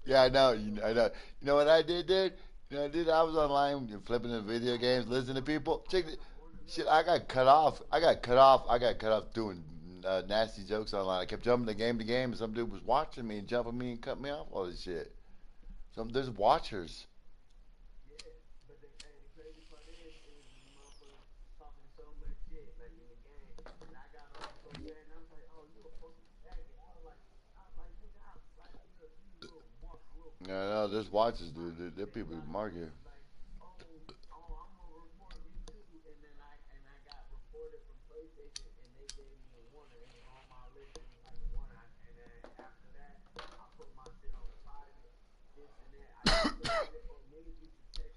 Yeah, I know. I know. You know what I did, dude? You know what I did? I was online flipping the video games, listening to people. Check the shit. I got cut off. I got cut off doing nasty jokes online. I kept jumping to game, and some dude was watching me and jumping me and cut me off all this shit. There's watchers. Yeah, no, there's watchers, dude. There people who mark here.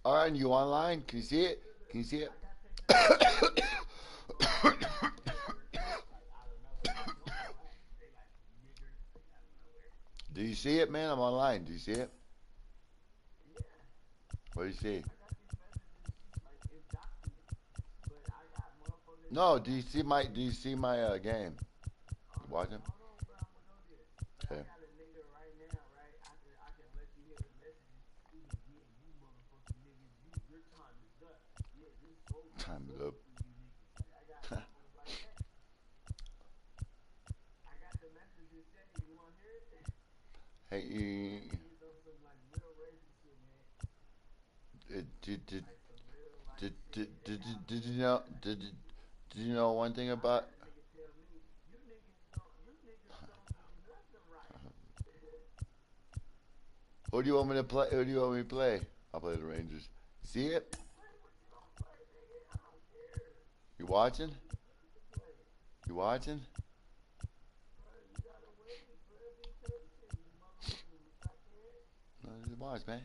All right, and you online? Can you see it? Can you see it? Do you see it, man? I'm online. Do you see it? What do you see? No. Do you see my game? You watching? Okay. Time is up. Hey, did you know did you know one thing about who do you want me to play? Who do you want me to play? I'll play the Rangers. See it? You watching? You watching? No, just watch, man.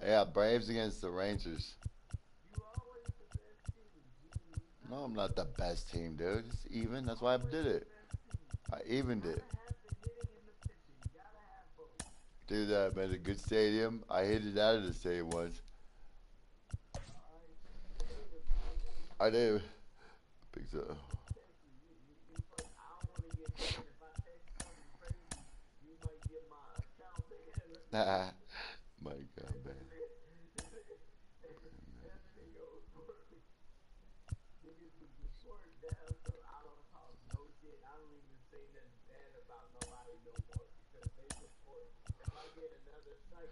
Yeah, Braves against the Rangers. No, I'm not the best team, dude. It's even. That's why I did it. I evened it. Dude, that made a good stadium. I hit it out of the stadium once. I did. Big so. My God, man.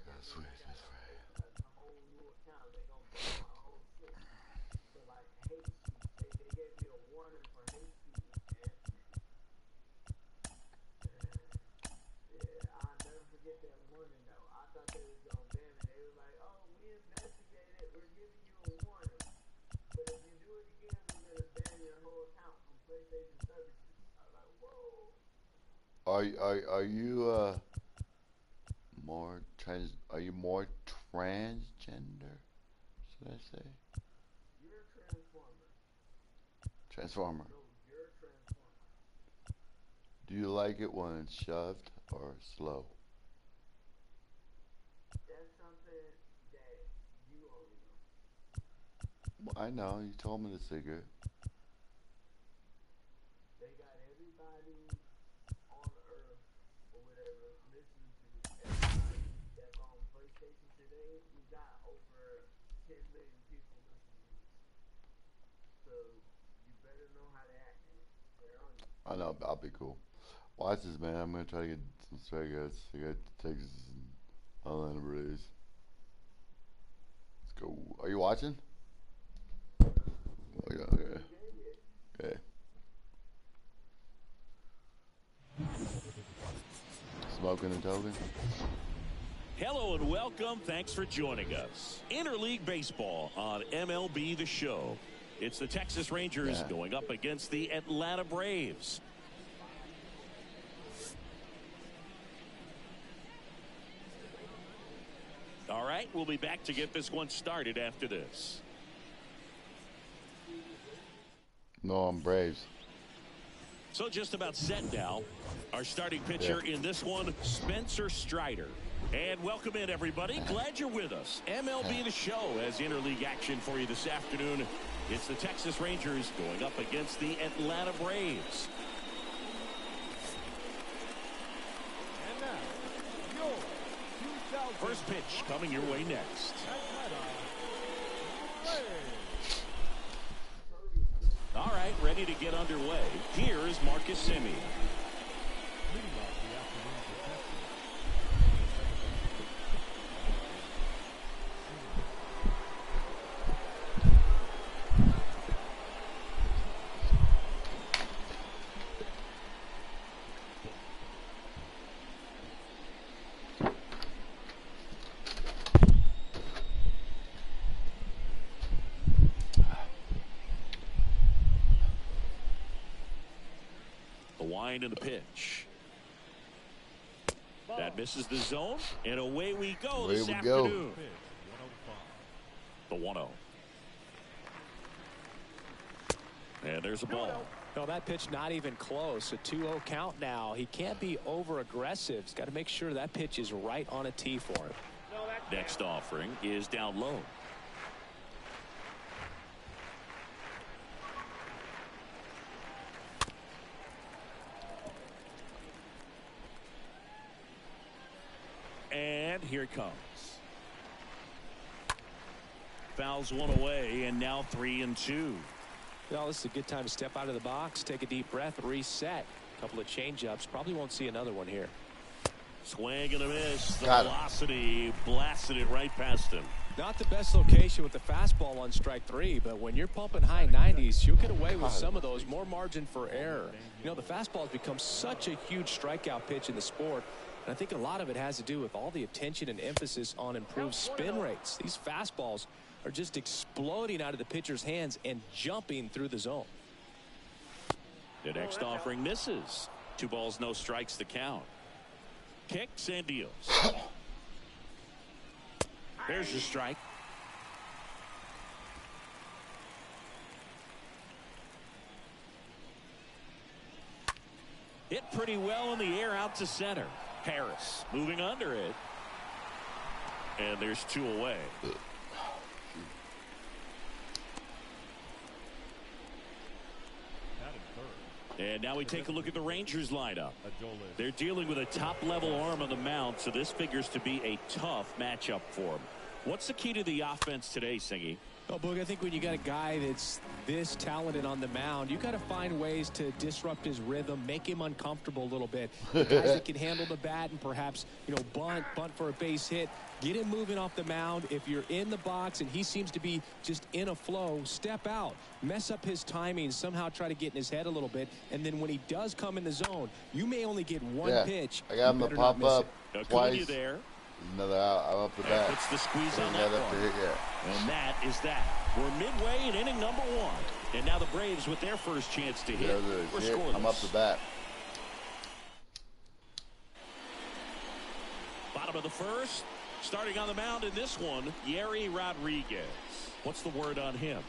That's sweet. That's right. Are you more trans? Are you more transgender? Should I say transformer? Do you like it when it's shoved or slow? Well, I know you told me the secret. I know. I'll be cool. Watch this, man. I'm gonna try to get some straight guys. I got Texas and Atlanta Braves. Let's go. Are you watching? Oh, yeah, okay. Okay. Smoking and token. Hello and welcome. Thanks for joining us. Interleague Baseball on MLB The Show. It's the Texas Rangers going up against the Atlanta Braves. All right, we'll be back to get this one started after this. No, I'm Braves. So just about set now. Our starting pitcher in this one, Spencer Strider. And welcome in, everybody. Glad you're with us. MLB The Show has interleague action for you this afternoon. It's the Texas Rangers going up against the Atlanta Braves. And now, First pitch coming your way next. All right, ready to get underway. Here is Marcus Semien. Wind in the pitch. That misses the zone, and away we go this afternoon. The 1-0. And there's a ball. No, that pitch not even close. A 2-0 count now. He can't be over aggressive. He's got to make sure that pitch is right on a tee for him. Next offering is down low. And here it comes. Fouls one away, and now 3-2. Well, this is a good time to step out of the box, take a deep breath, reset. A couple of change-ups. Probably won't see another one here. Swing and a miss. The velocity blasted it right past him. Not the best location with the fastball on strike 3, but when you're pumping high 90s, you'll get away with some of those. More margin for error. You know, the fastball has become such a huge strikeout pitch in the sport. And I think a lot of it has to do with all the attention and emphasis on improved spin rates. These fastballs are just exploding out of the pitcher's hands and jumping through the zone. The next offering misses. 2 balls, no strikes to count. Kicks and deals. There's your strike. Hit pretty well in the air out to center. Harris moving under it. And there's 2 away. And now we take a look at the Rangers lineup. They're dealing with a top-level arm on the mound, so this figures to be a tough matchup for them. What's the key to the offense today, Singy? Oh, Boog, I think when you got a guy that's this talented on the mound, you got to find ways to disrupt his rhythm, make him uncomfortable a little bit. The guys that can handle the bat and perhaps, you know, bunt for a base hit, get him moving off the mound. If you're in the box and he seems to be just in a flow, step out, mess up his timing, somehow try to get in his head a little bit, and then when he does come in the zone, you may only get one pitch. I got him to pop up twice. There. Another out. I'm up the bat. Puts the squeeze on that one. And that is that. We're midway in inning number 1. And now the Braves with their first chance to hit. We're scoreless. I'm up the bat. Bottom of the first. Starting on the mound in this one, Yerry Rodriguez. What's the word on him?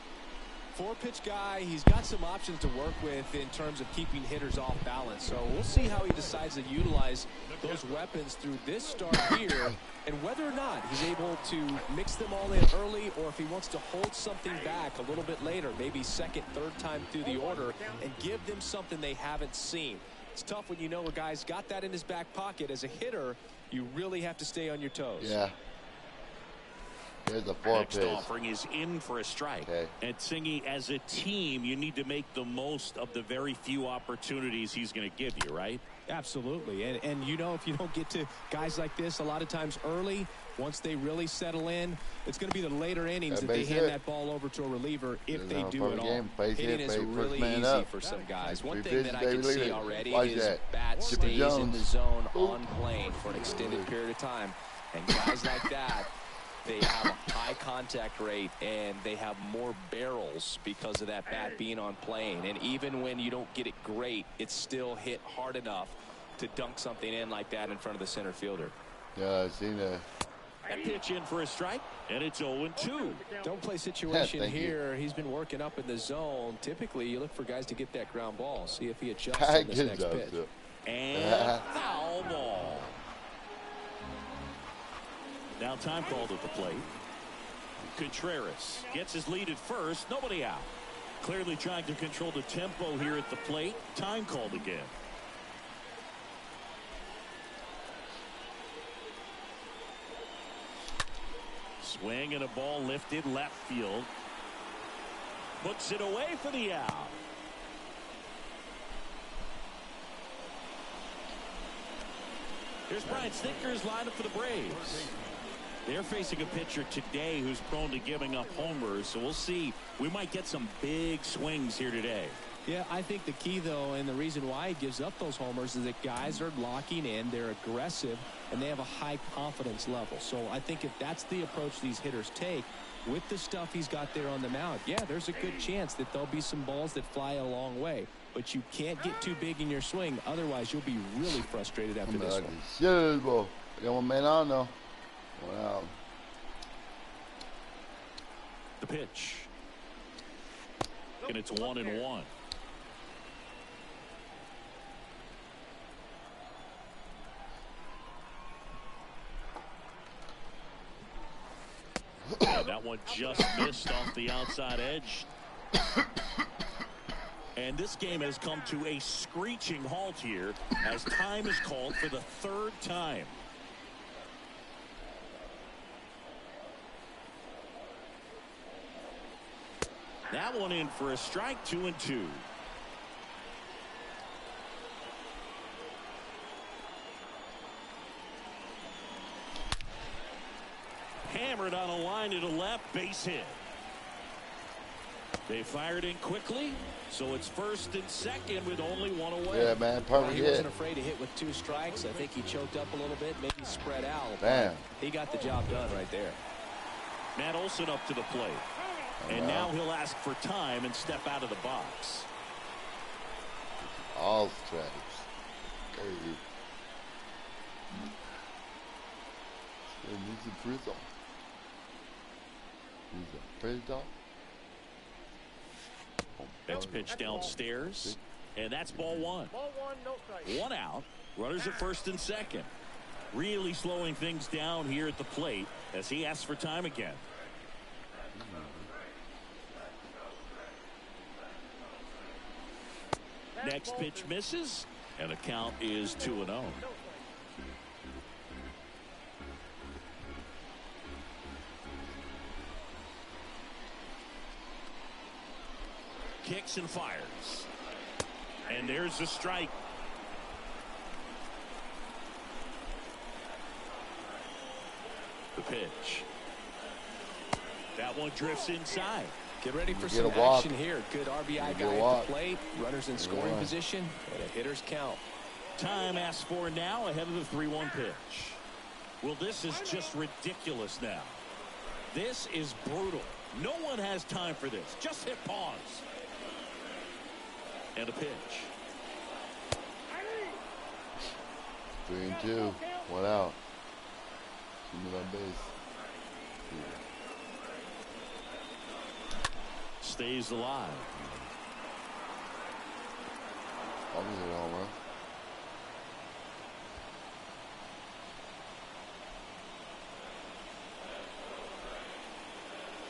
4-pitch guy. He's got some options to work with in terms of keeping hitters off balance. So we'll see how he decides to utilize those weapons through this start here, and whether or not he's able to mix them all in early, or if he wants to hold something back a little bit later, maybe second, third time through the order, and give them something they haven't seen. It's tough when you know a guy's got that in his back pocket. As a hitter, you really have to stay on your toes. Yeah. Here's the 4 Next pitch. offering is in for a strike. Okay. And Singy, as a team, you need to make the most of the very few opportunities he's going to give you, right? Absolutely. And you know, if you don't get to guys like this a lot of times early, once they really settle in, it's going to be the later innings that they hand that ball over to a reliever if they do it all. Hitting is really easy for some guys. One thing that I can see already is bat stays in the zone on plane for an extended period of time. And guys like that, they have a high contact rate and they have more barrels because of that bat being on plane. And even when you don't get it great, it's still hit hard enough to dunk something in like that in front of the center fielder. Yeah, I've seen that. That pitch in for a strike, and it's 0-2. Don't play situation here. He's been working up in the zone. Typically, you look for guys to get that ground ball. See if he adjusts on this next pitch. And foul ball. Now time called at the plate. Contreras gets his lead at first. Nobody out. Clearly trying to control the tempo here at the plate. Time called again. Swing and a ball lifted left field. Puts it away for the out. Here's Brian Snitker's lineup for the Braves. They're facing a pitcher today who's prone to giving up homers, so we'll see. We might get some big swings here today. Yeah, I think the key, though, and the reason why he gives up those homers is that guys are locking in, they're aggressive, and they have a high confidence level. So I think if that's the approach these hitters take, with the stuff he's got there on the mound, yeah, there's a good chance that there'll be some balls that fly a long way. But you can't get too big in your swing, otherwise you'll be really frustrated after this one. Shit, ball. I got one man on, though. Wow. The pitch. And it's 1-1. That one just missed off the outside edge. And this game has come to a screeching halt here as time is called for the third time. That one in for a strike, 2-2. Hammered on a line to the left, base hit. They fired in quickly, so it's first and second with only one away. Yeah, man, perfect hit. He wasn't afraid to hit with 2 strikes. I think he choked up a little bit, maybe spread out. Bam. He got the job done right there. Matt Olson up to the plate. And now he'll ask for time and step out of the box. All strikes. Hey. He's a prison. He's a prison. Next pitch downstairs. And that's ball 1. Ball 1, no strike. 1 out. Runners at first and second. Really slowing things down here at the plate as he asks for time again. Next pitch misses, and the count is 2-0. Kicks and fires. And there's a strike. The pitch. That one drifts inside. Get ready for some action here. Good RBI guy at the plate. Runners in scoring position. And a hitter's count. Time asked for now ahead of the 3-1 pitch. Well, this is just ridiculous now. This is brutal. No one has time for this. Just hit pause. And a pitch. 3-2. 1 out. 2 men on base. Stays alive. Obviously, home run.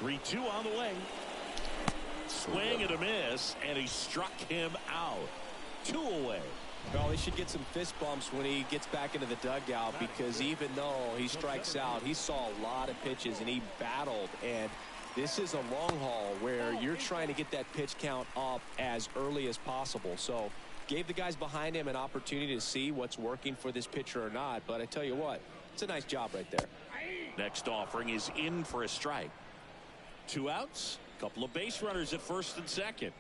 Three-two on the way. Swing and a miss, and he struck him out. 2 away. Well, he should get some fist bumps when he gets back into the dugout, because even though he strikes out, he saw a lot of pitches and he battled. And this is a long haul where you're trying to get that pitch count up as early as possible. So gave the guys behind him an opportunity to see what's working for this pitcher or not. But I tell you what, it's a nice job right there. Next offering is in for a strike. 2 outs. Couple of base runners at first and second.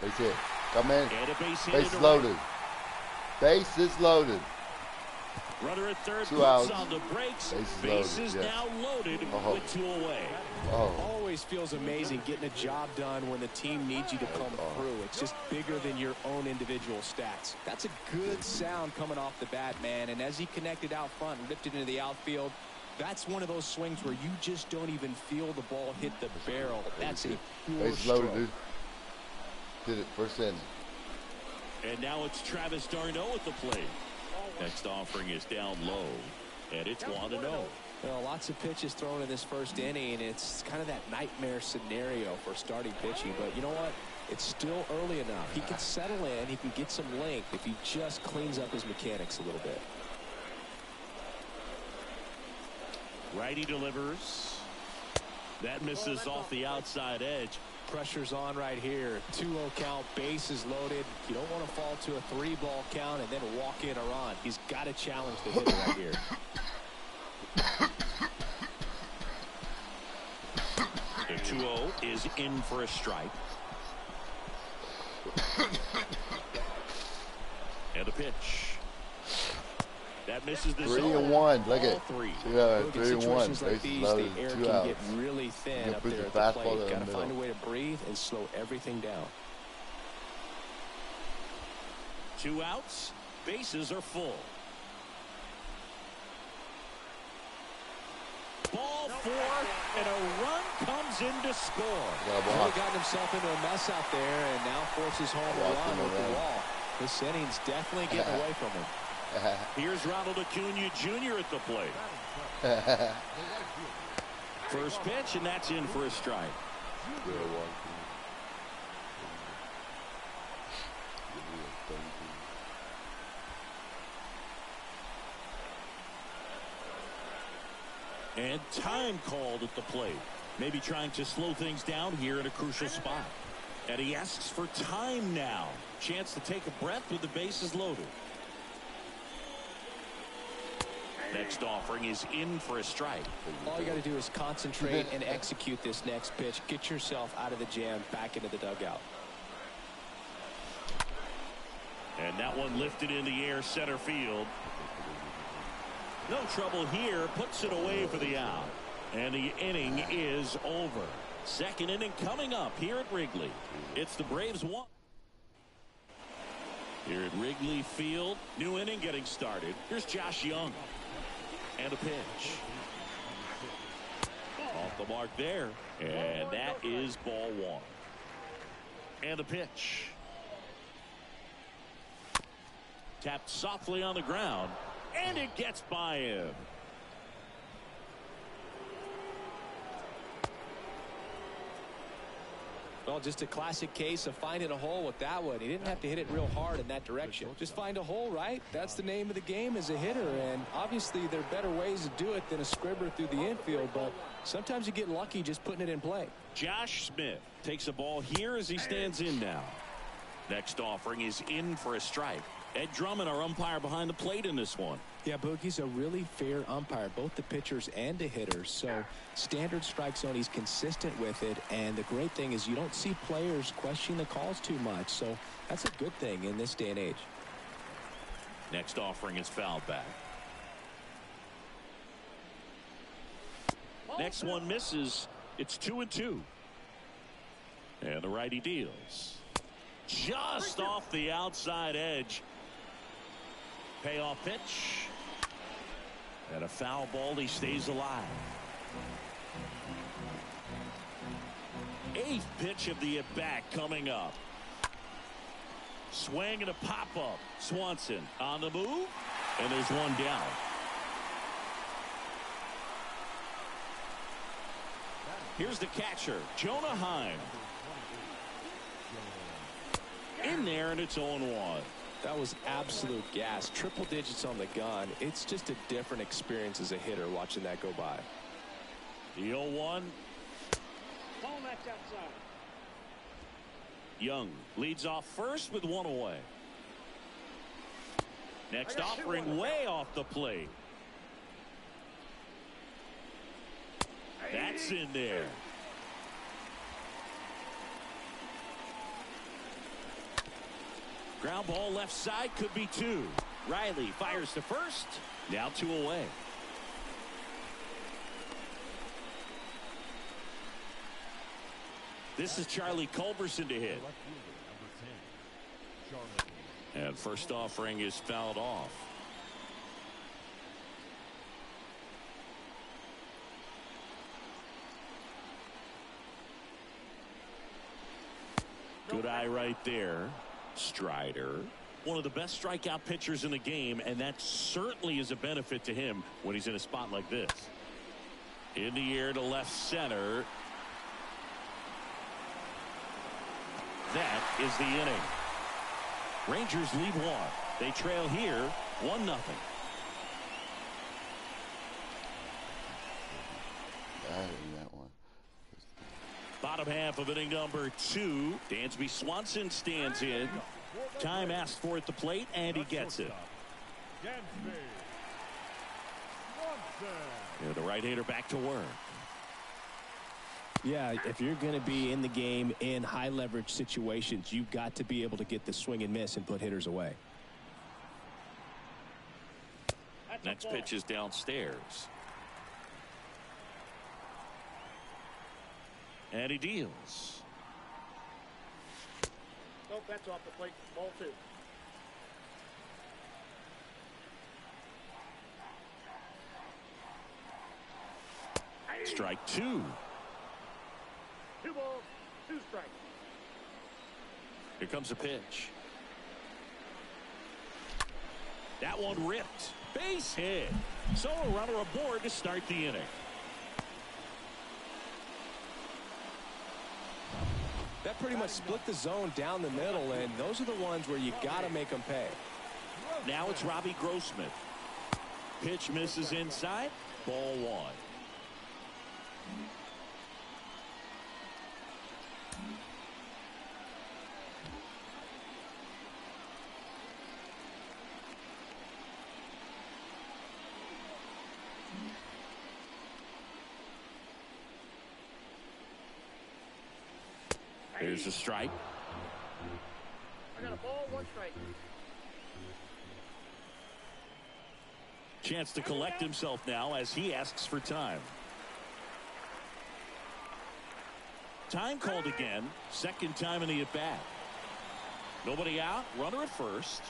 Base hit. Come in. And a base hit. Base loaded. Base is loaded. Runner at third. 2 outs. On the brakes. Base is loaded, now loaded with 2 away. Always feels amazing getting a job done when the team needs you to come through. It's just bigger than your own individual stats. That's a good sound coming off the bat, man. And as he connected out front and ripped it into the outfield, that's one of those swings where you just don't even feel the ball hit the barrel. That's a pure Base loaded, dude. Did it first inning. And now it's Travis d'Arnaud at the plate. Next offering is down low, and it's 1-0. Well, lots of pitches thrown in this first inning, and it's kind of that nightmare scenario for starting pitching. But you know what? It's still early enough. He can settle in. He can get some length if he just cleans up his mechanics a little bit. Righty delivers. That misses off the outside edge. Pressure's on right here. 2-0 count, bases loaded. You don't want to fall to a 3-ball count and then walk in or on. He's got to challenge the hitter right here. The 2-0 is in for a strike. And a pitch. That misses the 3-1. Look at 3. Yeah, Look, 3-1. like these, the air can get really thin up there at the plate. Got to find a way to breathe and slow everything down. 2 outs. Bases are full. Ball 4, and a run comes in to score. He got himself into a mess out there and now forces home a run with the wall. This inning's definitely getting away from him. Here's Ronald Acuna Jr. at the plate. First pitch, and that's in for a strike. And time called at the plate. Maybe trying to slow things down here in a crucial spot. And he asks for time now. Chance to take a breath with the bases loaded. Next offering is in for a strike. All you got to do is concentrate and execute this next pitch. Get yourself out of the jam, back into the dugout. And that one lifted in the air, center field. No trouble here, puts it away for the out. And the inning is over. Second inning coming up here at Wrigley. It's the Braves 1. Here at Wrigley Field, new inning getting started. Here's Josh Young. And a pitch. Off the mark there. And that is ball 1. And a pitch. Tapped softly on the ground. And it gets by him. Well, just a classic case of finding a hole with that one. He didn't have to hit it real hard in that direction. Just find a hole, right? That's the name of the game as a hitter. And obviously there are better ways to do it than a scribbler through the infield. But sometimes you get lucky just putting it in play. Josh Smith takes a ball here as he stands in now. Next offering is in for a strike. Ed Drummond, our umpire behind the plate in this one. Yeah, Boogie's a really fair umpire, both the pitchers and the hitters. So standard strike zone, he's consistent with it. And the great thing is you don't see players questioning the calls too much. So that's a good thing in this day and age. Next offering is fouled back. Next one misses. It's 2-2. And the righty deals. Just off the outside edge. Payoff pitch. And a foul ball. He stays alive. 8th pitch of the at-bat coming up. Swing and a pop-up. Swanson on the move. And there's one down. Here's the catcher, Jonah Heim. In there, and it's 0-1. That was absolute gas. Triple digits on the gun. It's just a different experience as a hitter watching that go by. The 0-1. Young leads off first with one away. Next offering way off the plate. That's in there. Ground ball left side, could be 2. Riley fires to first. Now 2 away. This is Charlie Culberson to hit. And first offering is fouled off. Good eye right there. Strider, one of the best strikeout pitchers in the game, and that certainly is a benefit to him when he's in a spot like this. In the air to left center. That is the inning. Rangers lead 1. They trail here 1-0. bottom half of inning number 2. Dansby Swanson stands in. Time asked for at the plate, and he gets it. Yeah, the right-hander back to work. Yeah, if you're going to be in the game in high-leverage situations, you've got to be able to get the swing and miss and put hitters away. Next pitch is downstairs. And he deals. Nope, that's off the plate. Ball 2. Strike 2. 2 balls, 2 strikes. Here comes a pitch. That one ripped. Base hit. So a runner aboard to start the inning. That pretty much split the zone down the middle, and those are the ones where you got to make them pay. Now it's Robbie Grossman. Pitch misses inside. Ball 1. Here's a strike. I got a ball, 1 strike. Chance to collect himself now as he asks for time. Time called again. Second time in the at-bat. Nobody out. Runner at first.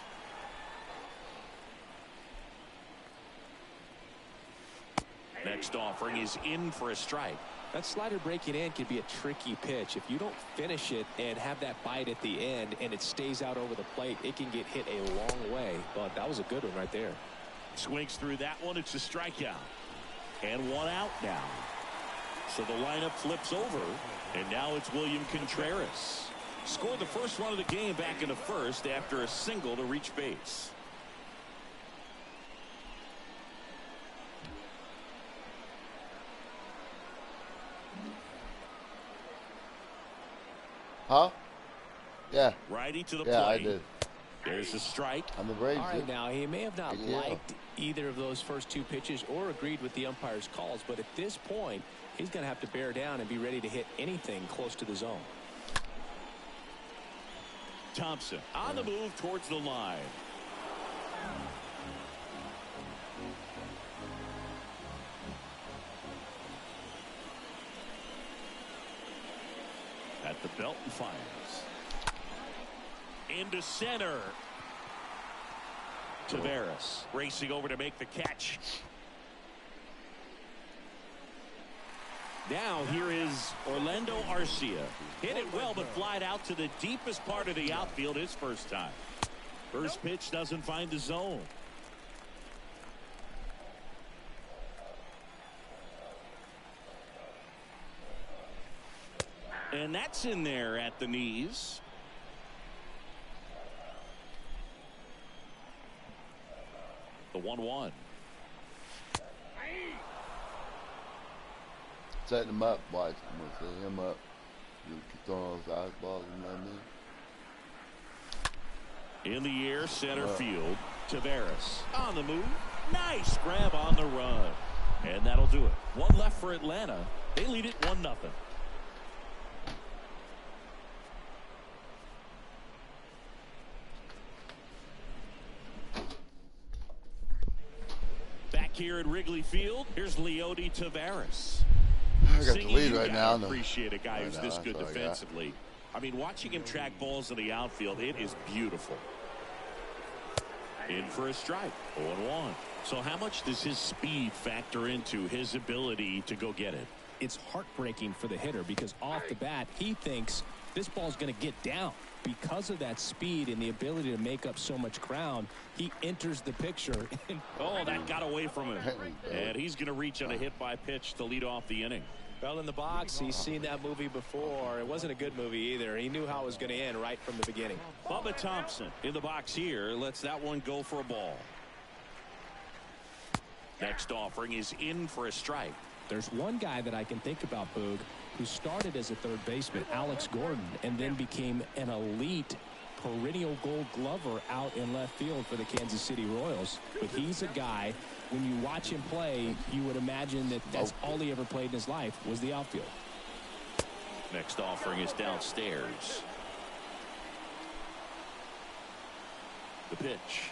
Next offering is in for a strike. That slider breaking in can be a tricky pitch. If you don't finish it and have that bite at the end and it stays out over the plate, it can get hit a long way. But that was a good one right there. Swings through that one. It's a strikeout. And 1 out now. So the lineup flips over. And now it's William Contreras. Scored the first run of the game back in the first after a single to reach base. Huh? Yeah. Righty to the plate. Yeah, I did. There's a strike. On the Braves. All right, now he may have not Yeah. liked either of those first 2 pitches or agreed with the umpire's calls, but at this point, he's going to have to bear down and be ready to hit anything close to the zone. Thompson on the move towards the line. At the belt and fires. Into center. Taveras racing over to make the catch. Now here is Orlando Arcia. Hit it well, but flied out to the deepest part of the outfield his first time. First pitch doesn't find the zone. And that's in there at the knees. The 1-1. Setting him up, watch. I'm gonna set him up. You keep throwing those ice balls, you know what I mean? In the air, center field. Taveras on the move. Nice grab on the run. And that'll do it. 1 left for Atlanta. They lead it 1-0. Back here at Wrigley Field, here's Leody Taveras. I got the lead right now. Appreciate a guy who's this good defensively. I mean, watching him track balls in the outfield, it is beautiful. In for a strike. 0-1. So how much does his speed factor into his ability to go get it? It's heartbreaking for the hitter because off the bat, he thinks this ball's going to get down. Because of that speed and the ability to make up so much ground, he enters the picture. Oh, that got away from him. And he's going to reach on a hit by pitch to lead off the inning. Well, in the box, he's seen that movie before. It wasn't a good movie either. He knew how it was going to end right from the beginning. Bubba Thompson in the box here lets that one go for a ball. Next offering is in for a strike. There's one guy that I can think about, Boog, who started as a third baseman, Alex Gordon, and then became an elite perennial Gold Glover out in left field for the Kansas City Royals. But he's a guy, when you watch him play, you would imagine that that's all he ever played in his life was the outfield. Next offering is downstairs. The pitch.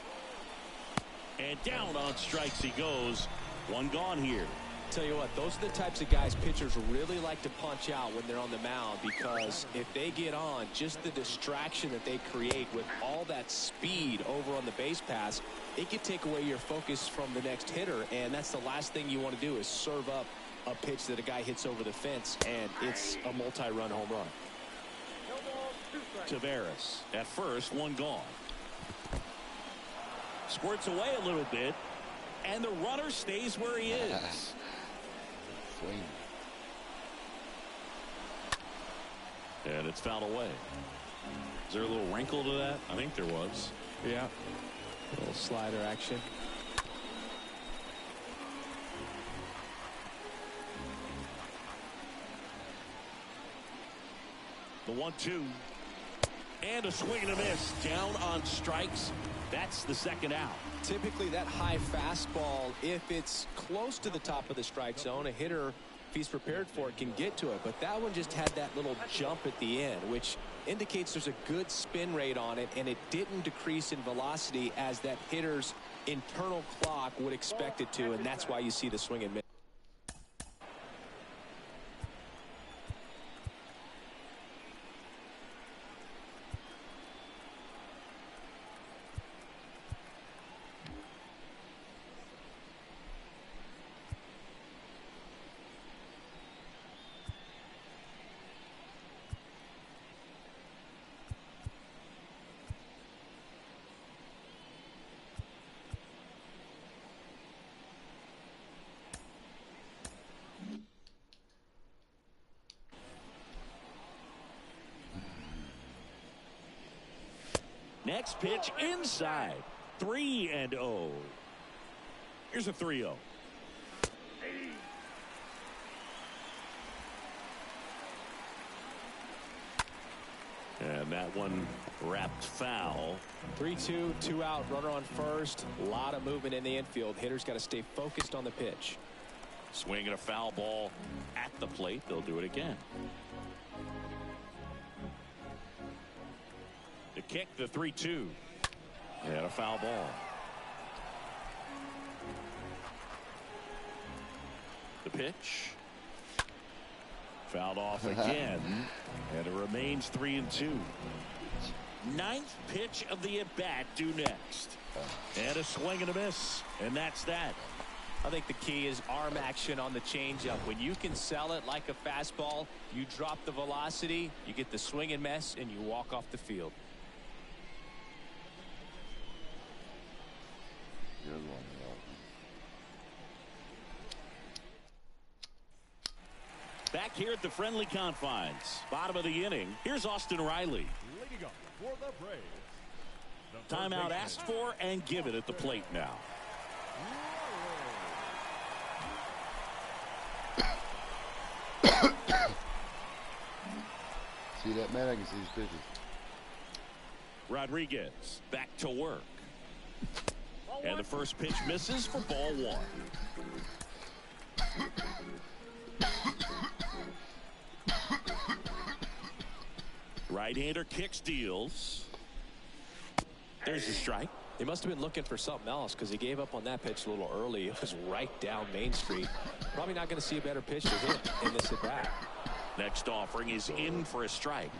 And down on strikes he goes. One gone here. Tell you what, those are the types of guys pitchers really like to punch out when they're on the mound, because if they get on, just the distraction that they create with all that speed over on the base pass, it could take away your focus from the next hitter, and that's the last thing you want to do is serve up a pitch that a guy hits over the fence, and it's a multi-run home run. Taveras at first, one gone. Squirts away a little bit, and the runner stays where he is. Swing. And it's fouled away. Is there a little wrinkle to that? I think there was. Yeah. A little slider action. The 1-2. And a swing and a miss. Down on strikes. That's the second out. Typically that high fastball, if it's close to the top of the strike zone, a hitter, if he's prepared for it, can get to it. But that one just had that little jump at the end, which indicates there's a good spin rate on it, and it didn't decrease in velocity as that hitter's internal clock would expect it to, and that's why you see the swing and miss. Next pitch inside. 3-0. Here's a 3-0. And that one wrapped foul. 3-2, 2 out, runner on first. A lot of movement in the infield. Hitter's got to stay focused on the pitch. Swinging a foul ball at the plate. They'll do it again. The kick, the 3-2. And a foul ball. The pitch. Fouled off again. And it remains 3-2. Ninth pitch of the at-bat due next. And a swing and a miss. And that's that. I think the key is arm action on the changeup. When you can sell it like a fastball, you drop the velocity, you get the swing and miss, and you walk off the field. Back here at the friendly confines. Bottom of the inning. Here's Austin Riley. Leading up for the Braves. Timeout asked for and given at the plate now. See that, man? I can see his pitches. Rodriguez back to work. And the first pitch misses for ball one. Right-hander kicks, deals. There's the strike. He must have been looking for something else because he gave up on that pitch a little early. It was right down Main Street. Probably not going to see a better pitch to hit in this at bat. Next offering is in for a strike.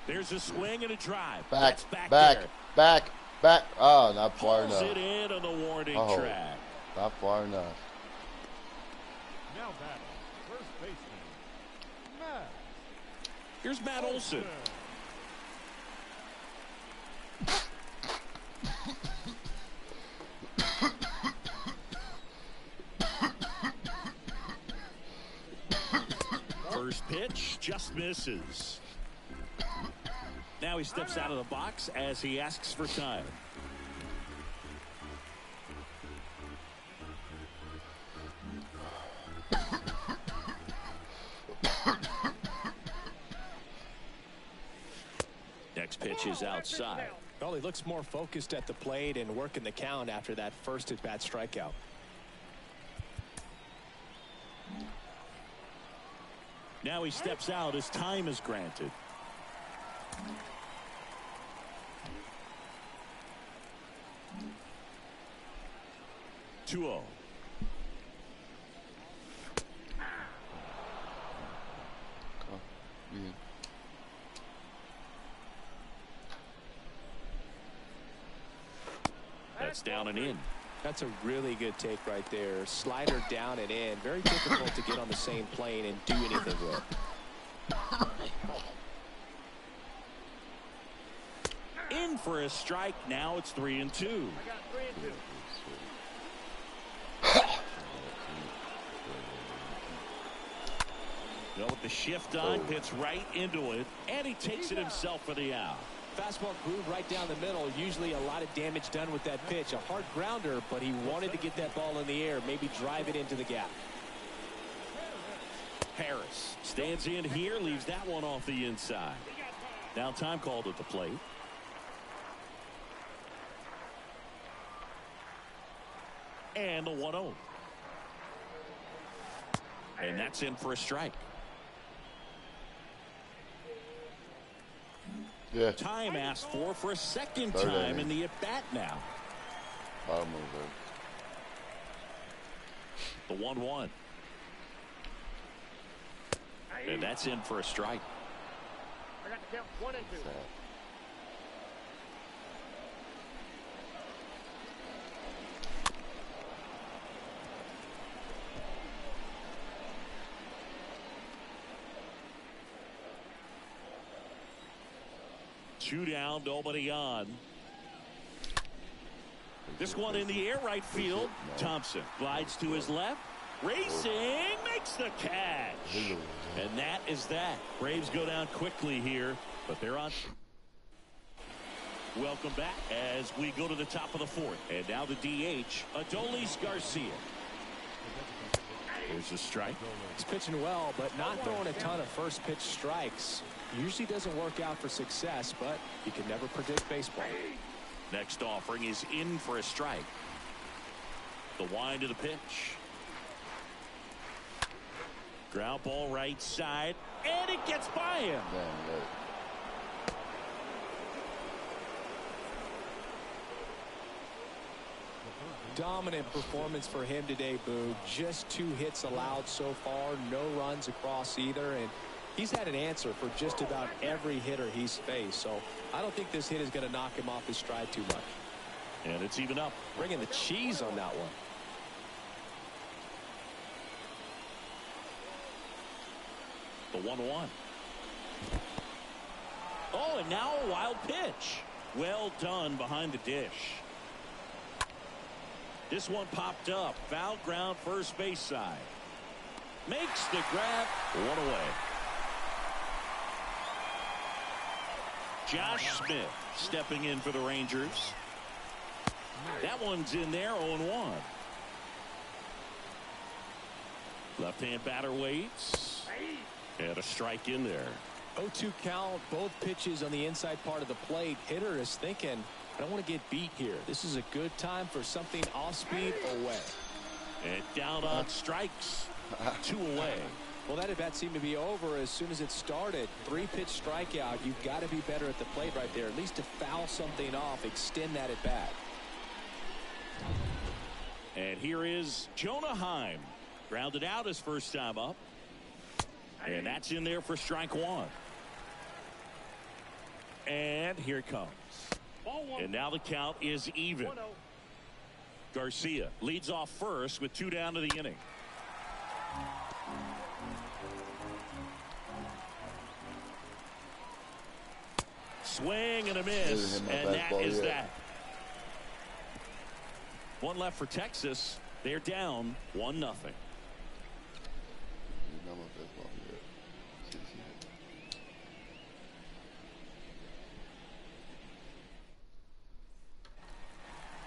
There's a swing and a drive. Back, back, back. Oh, not far enough. Pulls it in on the warning track. Not far enough. Now batting, first baseman, Matt. Here's Matt Olson. First pitch just misses. Now he steps out of the box as he asks for time. Next pitch is outside. Well, he looks more focused at the plate and working the count after that first at-bat strikeout. Now he steps out as time is granted. Two-0. That's down and in. That's a really good take right there. Slider down and in. Very difficult to get on the same plane and do anything with. In for a strike. Now it's 3-2. I got 3-2. Well, with the shift on, hits right into it, and he takes it himself for the out. Fastball groove right down the middle. Usually a lot of damage done with that pitch. A hard grounder, but he wanted to get that ball in the air, maybe drive it into the gap. Harris stands in here, leaves that one off the inside. Now time called at the plate. And the 1-0. And that's in for a strike. Yeah. Time asked for a second time in the at-bat now. Bottom of The 1-1. And that's in for a strike. I got the count 1 and 2. Two down, nobody on. This one in the air, right field. Thompson glides to his left. Racing, makes the catch. And that is that. Braves go down quickly here, but they're on. Welcome back as we go to the top of the fourth. And now the DH, Adolis Garcia. There's a strike. He's pitching well, but not throwing a ton of first pitch strikes. Usually doesn't work out for success, but you can never predict baseball. Next offering is in for a strike. The wind of the pitch. Ground ball right side, and it gets by him. Dominant performance for him today, Boog. Just 2 hits allowed so far, no runs across either, and he's had an answer for just about every hitter he's faced, so I don't think this hit is going to knock him off his stride too much. And it's even up. Bringing the cheese on that one. The 1-1. Oh, and now a wild pitch. Well done behind the dish. This one popped up. Foul ground, first base side. Makes the grab. One away. Josh Smith stepping in for the Rangers. That one's in there, 0-1. Left-hand batter waits. And a strike in there. 0-2 count, both pitches on the inside part of the plate. Hitter is thinking, I don't want to get beat here. This is a good time for something off speed away. And down on strikes. 2 away. Well, that at bat seemed to be over as soon as it started. 3-pitch strikeout. You've got to be better at the plate right there, at least to foul something off, extend that at bat. And here is Jonah Heim. Grounded out his first time up. And that's in there for strike 1. And here it comes. And now the count is even. 1-0. Garcia leads off first with 2 down to the inning. Swing and a miss, and that is that. One left for Texas. They're down 1-0.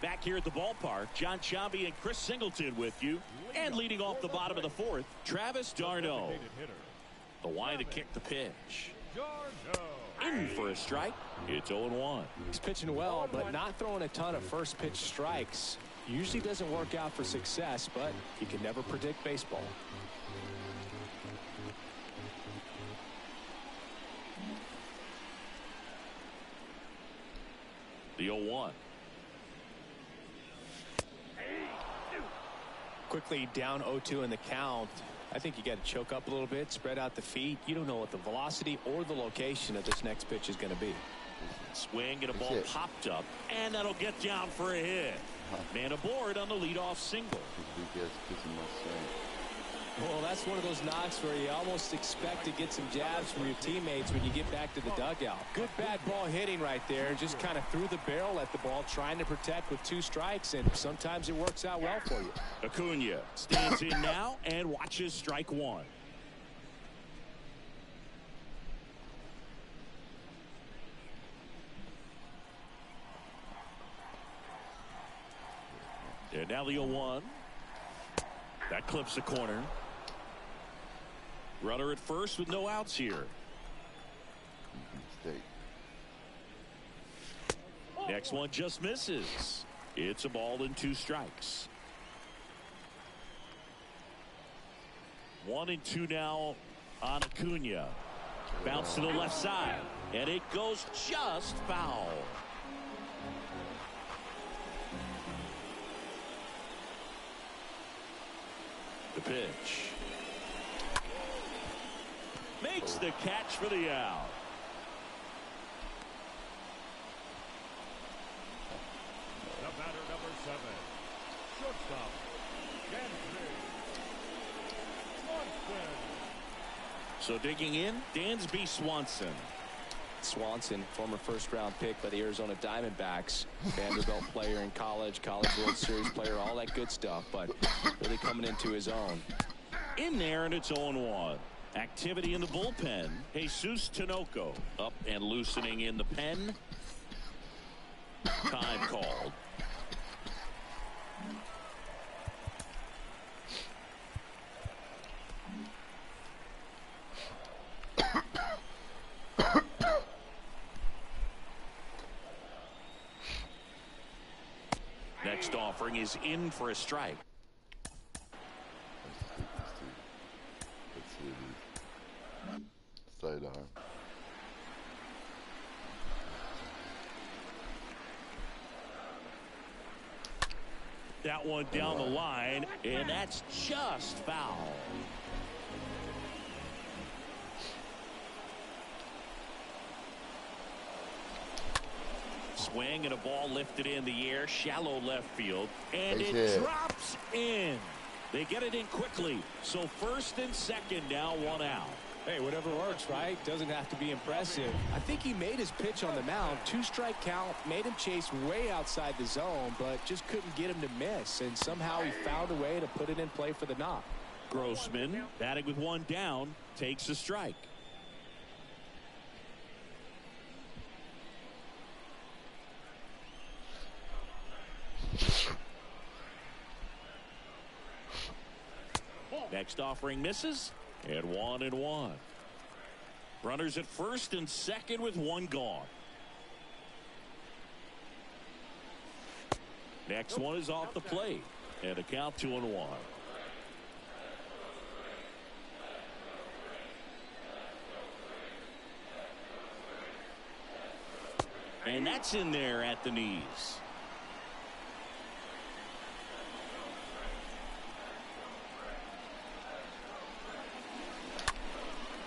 Back here at the ballpark, John Sciambi and Chris Singleton with you. And leading off the bottom of the fourth, Travis d'Arnaud. The line to kick the pitch. In for a strike. It's 0-1. He's pitching well, but not throwing a ton of first pitch strikes. Usually doesn't work out for success, but you can never predict baseball. The 0-1. Quickly down 0-2 in the count. I think you got to choke up a little bit, spread out the feet. You don't know what the velocity or the location of this next pitch is going to be. Swing and a ball popped up, and that'll get down for a hit. Man aboard on the leadoff single. Well, that's one of those knocks where you almost expect to get some jabs from your teammates when you get back to the dugout. Good bad ball hitting right there. Just kind of threw the barrel at the ball, trying to protect with 2 strikes, and sometimes it works out well for you. Acuna stands in now and watches strike 1. And now the 0-1. That clips the corner. Runner at first with no outs here. Next one just misses. It's a ball and 2 strikes. 1-2 now on Acuna. Bounce to the left side, and it goes just foul. The pitch. Makes the catch for the out. The batter, number 7. Shortstop. Swanson. So digging in, Dansby Swanson. Swanson, former first-round pick by the Arizona Diamondbacks. Vanderbilt player in college, College World Series player, all that good stuff, but really coming into his own. In there, and it's 0-1. Activity in the bullpen. Jesus Tinoco up and loosening in the pen. Time called. Next offering is in for a strike. Sidearm. That one down the line, and that's just foul. Swing and a ball lifted in the air, shallow left field, and it drops in. They get it in quickly. So first and second now, 1 out. Hey, whatever works, right? Doesn't have to be impressive. I think he made his pitch on the mound. 2-strike count, made him chase way outside the zone, but just couldn't get him to miss. And somehow he found a way to put it in play for the knock. Grossman, batting with 1 down, takes a strike. Next offering misses, and 1-1. Runners at first and second with 1 gone. Next one is off the plate, and a count 2-1. And that's in there at the knees.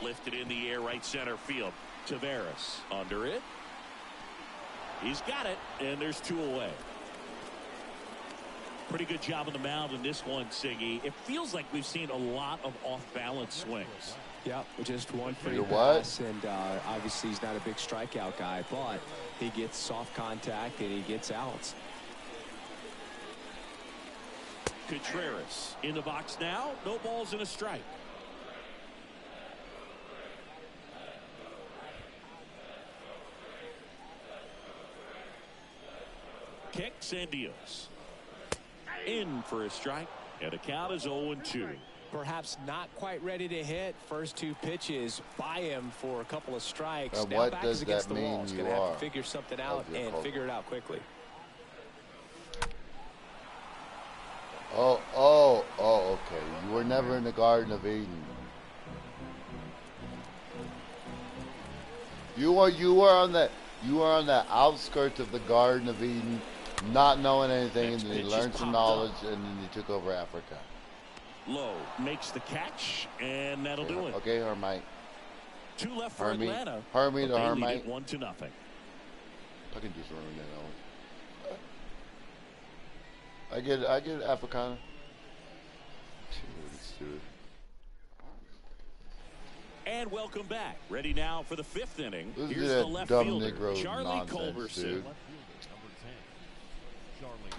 Lifted in the air, right center field. Taveras under it. He's got it, and there's 2 away. Pretty good job on the mound in this one, Siggy. It feels like we've seen a lot of off-balance swings. Yeah, just one free pass, and obviously he's not a big strikeout guy, but he gets soft contact and he gets outs. Contreras in the box now. No balls and a strike. Kicks and deals. In for a strike, and the count is 0-2. Perhaps not quite ready to hit. First 2 pitches by him for a couple of strikes. And now what back does is against that the wall. mean He's you going to have are? to figure something out and figure it out quickly. Oh, okay. You were never in the Garden of Eden. You were on the outskirts of the Garden of Eden, not knowing anything, and then you learned some knowledge, and then you took over Africa. Low makes the catch, and that'll do it. Okay, Hermite. 2 left for Atlanta. Hermite or Hermite. Hermite? 1-0. I can just run that out. I get Africana. And welcome back. Ready now for the 5th inning. Listen Here's to the that left dumb fielder, Negro Charlie nonsense, Culberson. dude. Left fielder, number 10, Charlie.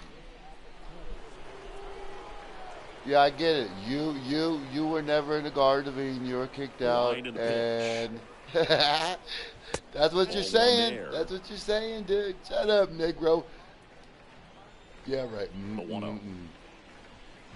Yeah, I get it. You were never in the Garden of Eden. You were kicked out, and that's what you're saying. That's what you're saying, dude. Shut up, Negro. Yeah, right.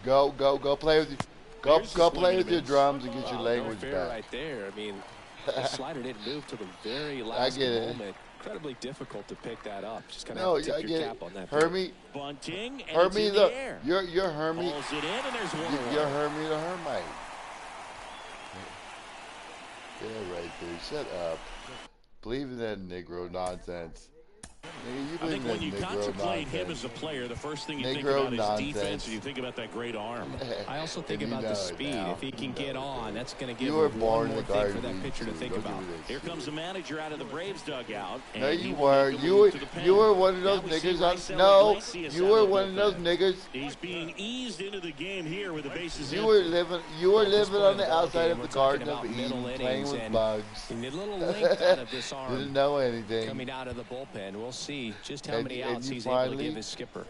Go play with you. Go play with your drums and get your language back. Right there. I mean, the slider didn't move till the very last moment. Incredibly difficult to pick that up. Just kind of tip your cap on that. Hermie, bunting, and Hermie, it's in the air. You're Hermie. Pulls it in, and there's 1-1. You're Hermie the Hermite. Yeah, right there. Shut up. Believe in that Negro nonsense. I think when you contemplate him as a player, the first thing you think about is defense, and you think about that great arm. I also think about the speed. If he can get on, that's going to give him one more thing for that pitcher to think about. Here comes the manager out of the Braves dugout. No, you were. You were one of those niggas. No, you were one of those niggas. He's being eased into the game here with the bases You were living on the outside of the Garden of Eden, playing with bugs. A little length out of this arm. Didn't know anything. Coming out of the bullpen. We'll see just how many outs he's able to give his skipper.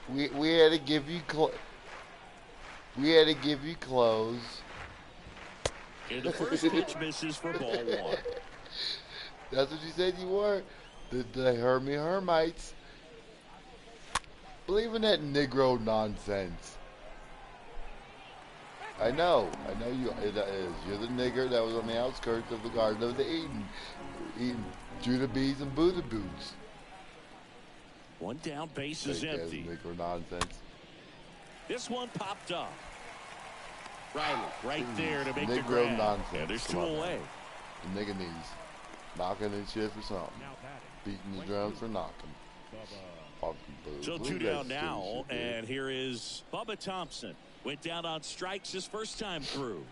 We had to give you clothes. And the first pitch misses for ball 1. That's what you said you were. The Hermites. Believe in that Negro nonsense. I know you. It is. You're the nigger that was on the outskirts of the Garden of the Eden, eating Judah bees and Buddha boots. 1 down, base is empty. Negro nonsense. This one popped up. Riley, right there to make the Negro grab. Nonsense. And there's 2 away. The nigga knees. Knocking and shit for something. Beating the drums for knocking. So 2 down now, and here is Bubba Thompson. Went down on strikes his first time through.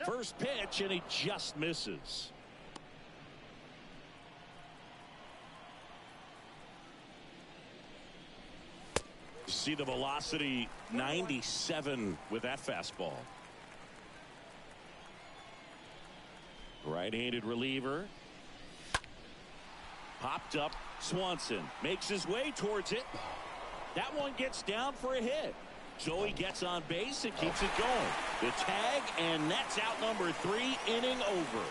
First pitch, and he just misses. See the velocity, 97 with that fastball. Right-handed reliever. Popped up. Swanson makes his way towards it. That one gets down for a hit. So he gets on base and keeps it going. The tag, and that's out number 3, inning over.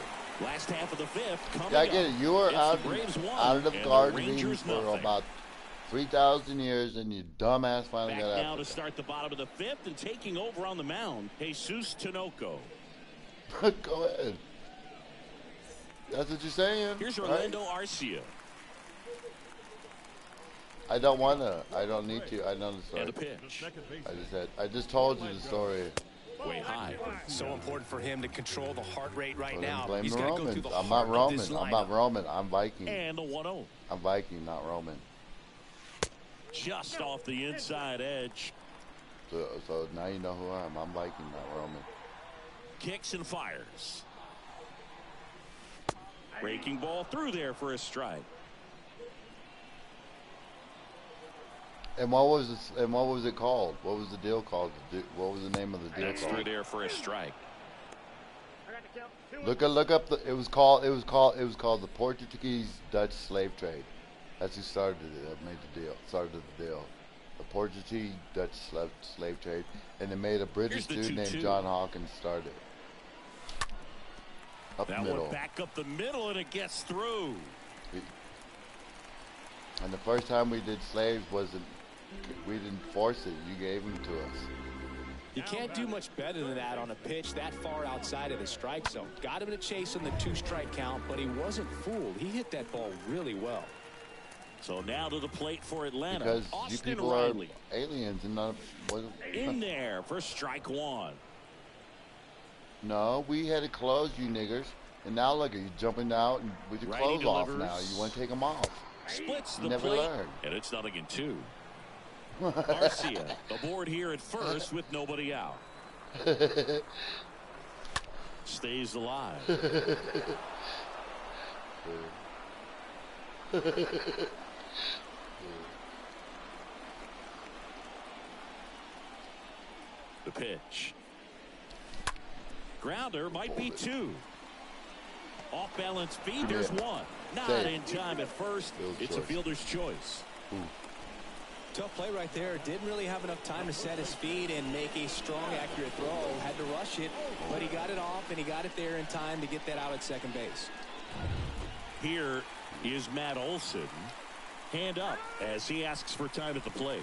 Last half of the 5th coming up. I get it. You were out of the Garden for about 3,000 years, and you dumbass finally got out. Now to start the bottom of the 5th and taking over on the mound, Jesus Tinoco. Go ahead. That's what you're saying. Here's Orlando Arcia. I don't want to. I don't need to. I know the story. And a pitch. I just told you the story. Way high. So important for him to control the heart rate right now. now. He's got to go through the I'm not Roman. I'm not Roman. I'm Viking. And the 1-0. I'm Viking, not Roman. Just off the inside edge. So now you know who I am. I'm Viking, not Roman. Kicks and fires. Breaking ball through there for a strike. And what was this, and what was it called? What was the deal called? What was the name of the deal That's called? through there for a strike. Look up the. It was called the Portuguese Dutch slave trade. That's who started it. That made the deal. Started the deal. The Portuguese Dutch slave trade, and they made a British dude named John Hawkins start it. Up that middle. One back up the middle, and it gets through. And the first time we did slaves wasn't We didn't force it. You gave them to us. You can't do much better than that on a pitch that far outside of the strike zone. Got him to chase on the 2-strike count, but he wasn't fooled. He hit that ball really well. So now to the plate for Atlanta. Because Austin you people Riley. are aliens and not. In there for strike one. No, we had to close you niggers. And now look at you jumping out and with your clothes off now. You want to take them off. Splits You the never plate. learned. And it's 0-2. Garcia aboard here at first with nobody out. Stays alive. The pitch. Grounder might be 2. Off balance feed, there's 1. Not in time at first. It's a fielder's choice. Tough play right there. Didn't really have enough time to set his feet and make a strong, accurate throw. Had to rush it, but he got it off, and he got it there in time to get that out at second base. Here is Matt Olson. Hand up as he asks for time at the plate.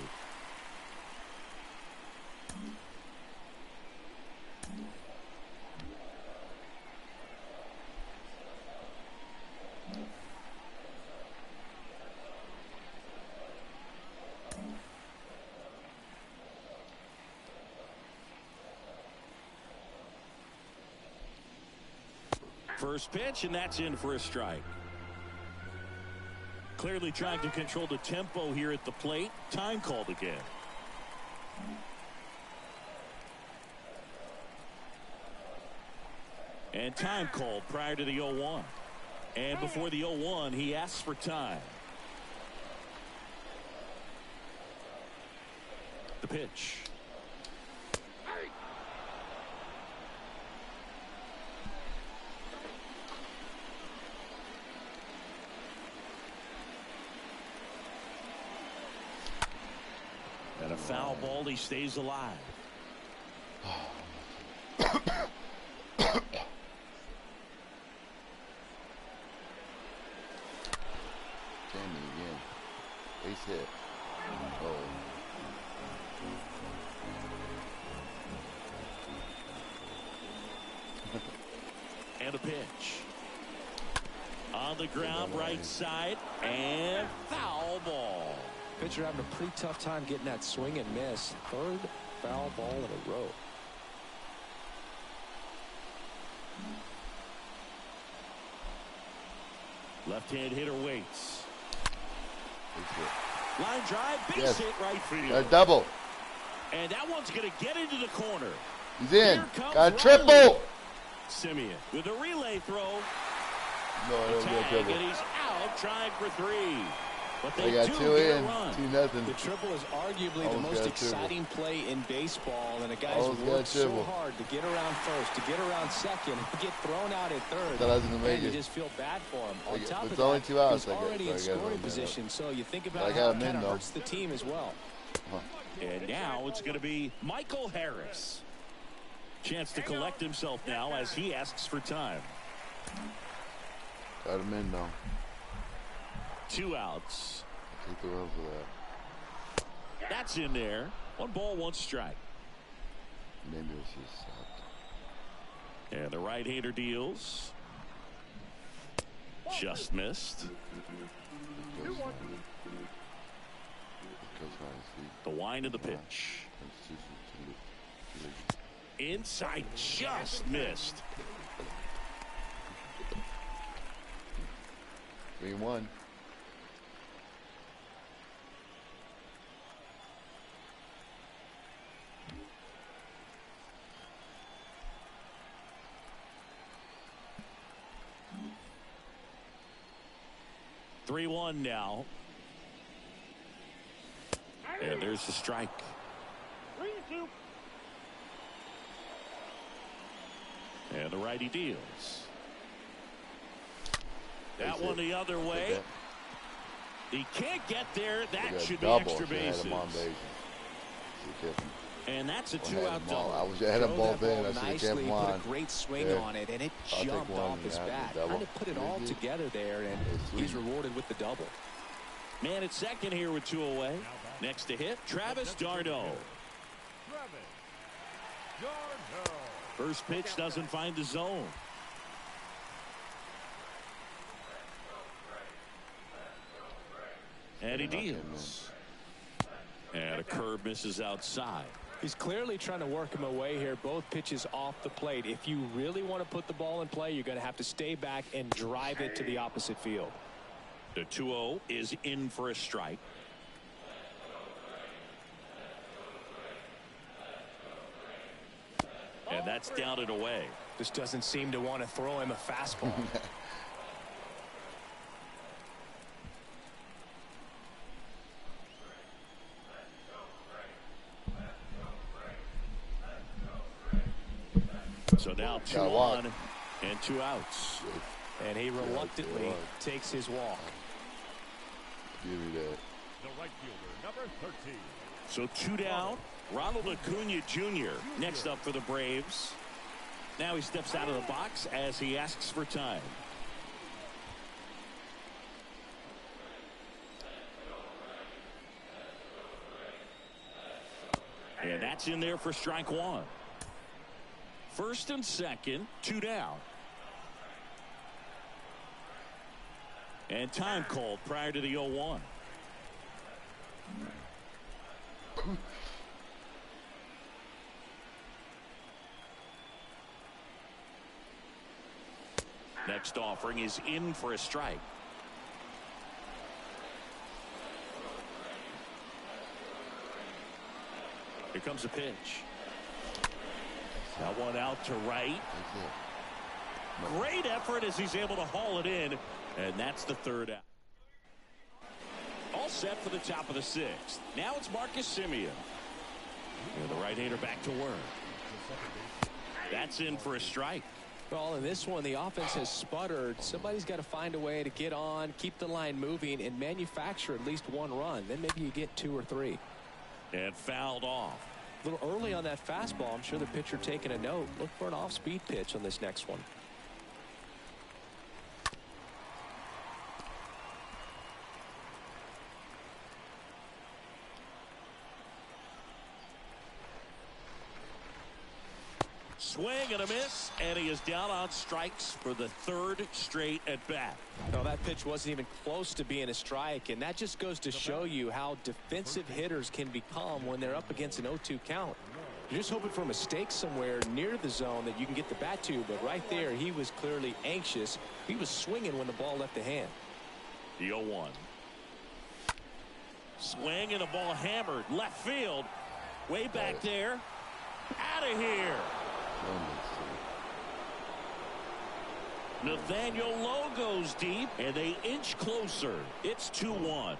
First pitch, and that's in for a strike. Clearly trying to control the tempo here at the plate. Time called again. And time called prior to the 0-1. And before the 0-1, he asks for time. The pitch. And a foul ball, he stays alive. Jamie again. Base hit. Oh. And a pitch. On the ground, right side, and foul ball. Pitcher having a pretty tough time getting that swing and miss. Third foul ball in a row. Left-hand hitter waits. Line drive, base hit right field. A double. And that one's going to get into the corner. He's in. Riley. Got a triple. Simeon with a relay throw. No, I don't get Tag, triple. and he's out trying for 3. But They they got do 2 get a in, run. 2-0. The triple is arguably the Almost most got a exciting play in baseball, and the guys Almost got a worked so triple. hard to get around first, to get around second, to get thrown out at third. Thought I was gonna make and you it. just feel bad for him. On top It's of only that, 2 outs, he's I guess, already so I in got scoring one position, so you think I about got how him it in, kind of though. hurts the team as well. And now it's going to be Michael Harris. Chance to collect himself now as he asks for time. Got him in, though. 2 outs. Take the run for that. That's in there. 1 ball, 1 strike. Maybe it's just stopped. And the right-hander deals. Just missed. It goes fine. It goes fine. The wind of the pitch. Inside, just missed. 3-1. Three 3-1 now. And there's the strike. 3-2. And the righty deals. That one the other way. He can't get there. That should be extra bases. And that's a 2-out double. I wish I had him both in. I should have kept Nicely, him on. put a great swing on it, and it jumped off his bat. Trying to put it all together there, and he's rewarded with the double. Man at second here with 2 away. Next to hit, Travis d'Arnaud. First pitch doesn't find the zone. And he deals. And a curve misses outside. He's clearly trying to work him away here. Both pitches off the plate. If you really want to put the ball in play, you're going to have to stay back and drive it to the opposite field. The 2-0 is in for a strike. And that's down and away. This doesn't seem to want to throw him a fastball. So now 2 on and 2 outs. And he reluctantly takes his walk. Give me that. The right fielder, number 13. So 2 down. Ronald Acuna Jr. next up for the Braves. Now he steps out of the box as he asks for time. And that's in there for strike 1. First and second, 2 down. And time called prior to the 0-1. Next offering is in for a strike. Here comes a pitch. That one out to right. Great effort as he's able to haul it in. And that's the 3rd out. All set for the top of the 6th. Now it's Marcus Semien. And the right-hander back to work. That's in for a strike. Well, in this one, the offense has sputtered. Somebody's got to find a way to get on, keep the line moving, and manufacture at least 1 run. Then maybe you get 2 or 3. And fouled off. A little early on that fastball. I'm sure the pitcher taking a note. Look for an off-speed pitch on this next one. Swing and a miss, and he is down on strikes for the 3rd straight at bat. No, that pitch wasn't even close to being a strike, and that just goes to show you how defensive hitters can become when they're up against an 0-2 count. You're just hoping for a mistake somewhere near the zone that you can get the bat to, but right there he was clearly anxious. He was swinging when the ball left the hand. The 0-1. Swing and a ball hammered left field. Way back there. Out of here. Nathaniel Lowe goes deep, and they inch closer. It's 2-1.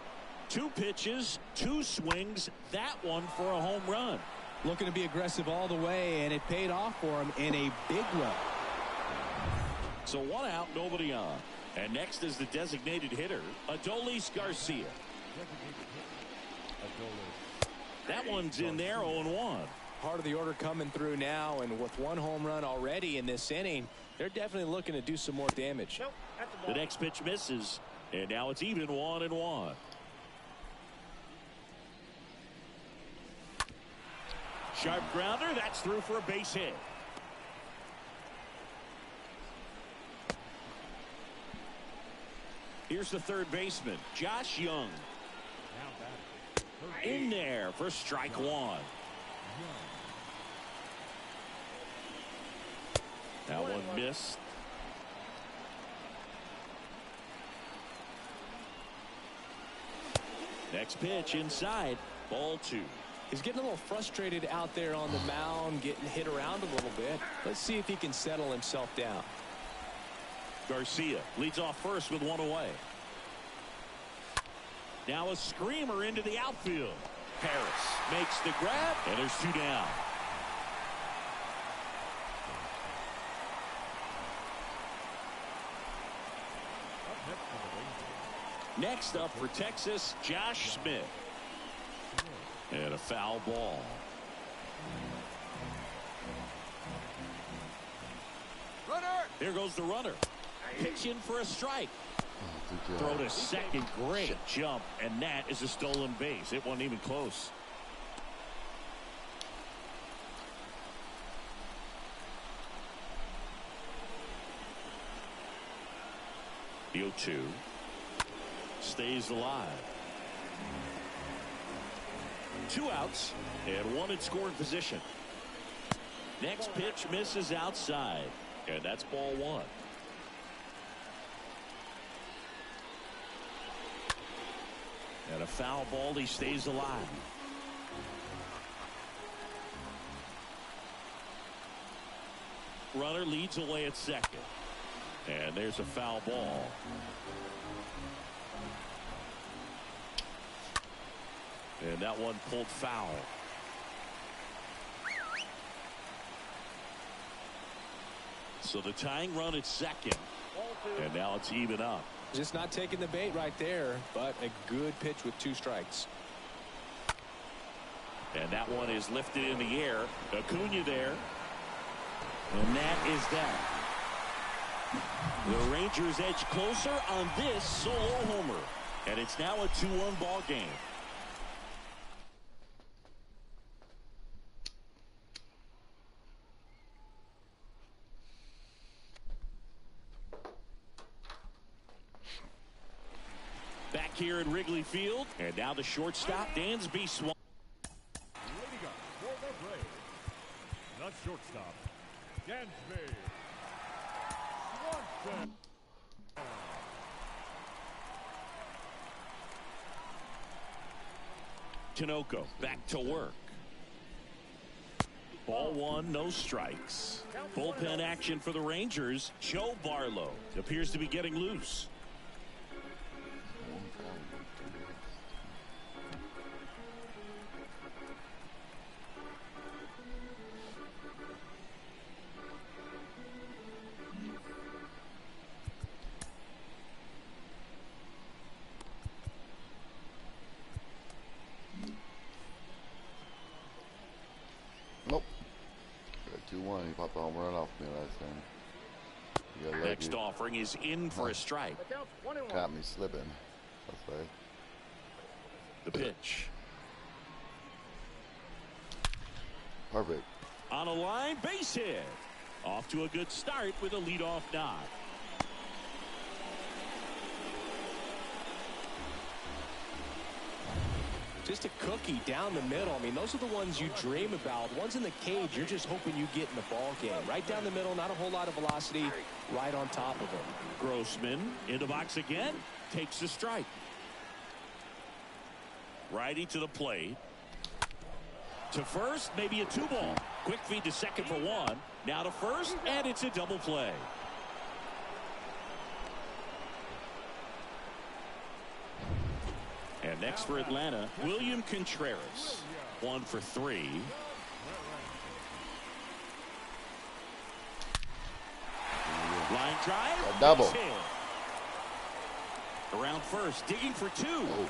2 pitches, 2 swings. That one for a home run. Looking to be aggressive all the way, and it paid off for him in a big way. So 1 out, nobody on. And next is the designated hitter, Adolis Garcia. That one's in there, 0-1. Part of the order coming through now, and with 1 home run already in this inning, they're definitely looking to do some more damage. The next pitch misses, and now it's even 1-1. Sharp grounder, that's through for a base hit. Here's the 3rd baseman, Josh Young. In there for strike 1. That one missed. Next pitch inside, ball 2. He's getting a little frustrated out there on the mound, getting hit around a little bit. Let's see if he can settle himself down. Garcia leads off first with 1 away. Now a screamer into the outfield. Harris makes the grab, and there's 2 down. Next up for Texas, Josh Smith. And a foul ball. Runner! Here goes the runner. Pitch in for a strike. Throw to second. Great jump. And that is a stolen base. It wasn't even close. The 0-2 stays alive. 2 outs and 1 in scoring position. Next pitch misses outside, and that's ball 1. And a foul ball. He stays alive. Runner leads away at second. And there's a foul ball. And that one pulled foul. So the tying run at second. And now it's even up. Just not taking the bait right there, but a good pitch with 2 strikes. And that one is lifted in the air. Acuna there. And that is that. The Rangers edge closer on this solo homer. And it's now a 2-1 ball game. Back here at Wrigley Field. And now the shortstop, Dansby Swanson. Leading up for the Braves, the shortstop, Dansby Swanson. Tinoco back to work. Ball 1, no strikes. Bullpen action for the Rangers. Joe Barlow appears to be getting loose. Nope. Got 2-1. He popped the home run off me last time. Next offering is in for a strike. Got me slipping. That's right. The pitch. Perfect. On a line, base hit. Off to a good start with a leadoff knock. Just a cookie down the middle. I mean, those are the ones you dream about. Ones in the cage, you're just hoping you get in the ball game. Right down the middle, not a whole lot of velocity, right on top of him. Grossman in the box again, takes a strike. Righty to the plate. To first, maybe a 2-ball. Quick feed to second for 1. Now to first, and it's a double play. And next for Atlanta, William Contreras. 1 for 3. Line drive. A double. Around first, digging for 2. Oh.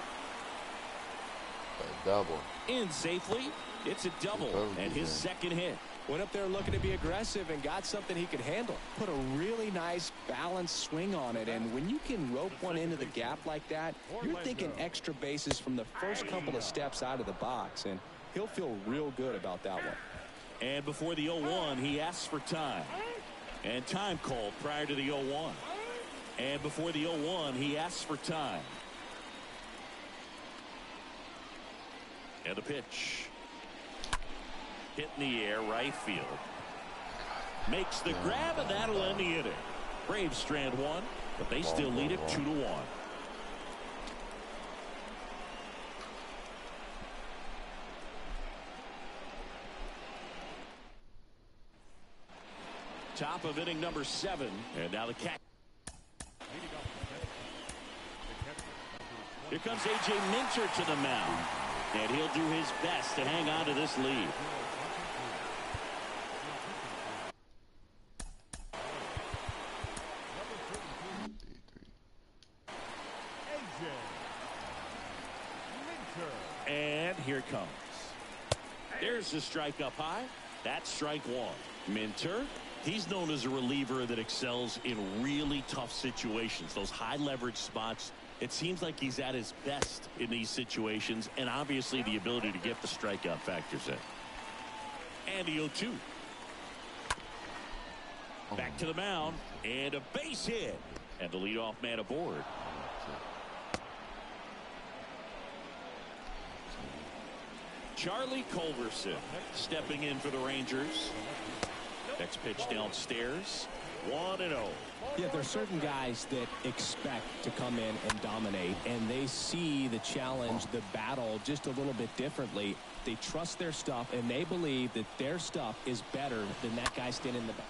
A double. In safely. It's a double and his second hit. Went up there looking to be aggressive and got something he could handle. Put a really nice balanced swing on it, and when you can rope one into the gap like that, you're thinking extra bases from the first couple of steps out of the box, and he'll feel real good about that one. And before the 0-1, he asks for time. And time called prior to the 0-1. And before the 0-1, he asks for time. And the pitch. Hit in the air, right field. Makes the grab, and that'll end the inning. Braves strand 1, but they still lead it 2-1. Top of inning number 7, and now the catch. Here comes A.J. Minter to the mound, and he'll do his best to hang on to this lead. And here it comes. There's the strike up high. That's strike 1. Minter He's known as a reliever that excels in really tough situations. Those high leverage spots, it seems like he's at his best in these situations, and obviously the ability to get the strikeout factors in. And the 0-2. Back to the mound, and a base hit. And the leadoff man aboard. Charlie Culberson stepping in for the Rangers. Next pitch downstairs. 1-0. Yeah, there's certain guys that expect to come in and dominate, and they see the challenge, the battle, just a little bit differently. They trust their stuff, and they believe that their stuff is better than that guy standing in the back.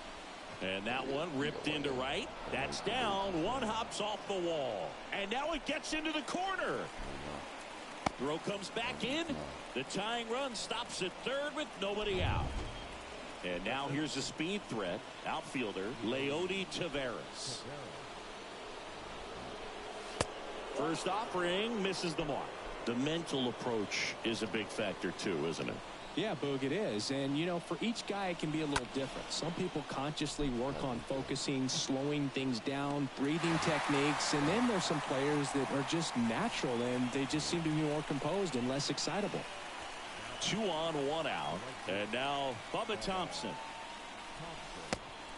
And that one ripped into right. That's down. One hops off the wall. And now it gets into the corner. Throw comes back in. The tying run stops at third with nobody out. And now here's a speed threat. Outfielder Leody Taveras. First offering misses the mark. The mental approach is a big factor too, isn't it? Yeah, Boog, it is. And, you know, for each guy, it can be a little different. Some people consciously work on focusing, slowing things down, breathing techniques. And then there's some players that are just natural, and they just seem to be more composed and less excitable. 2 on, 1 out. And now Bubba Thompson.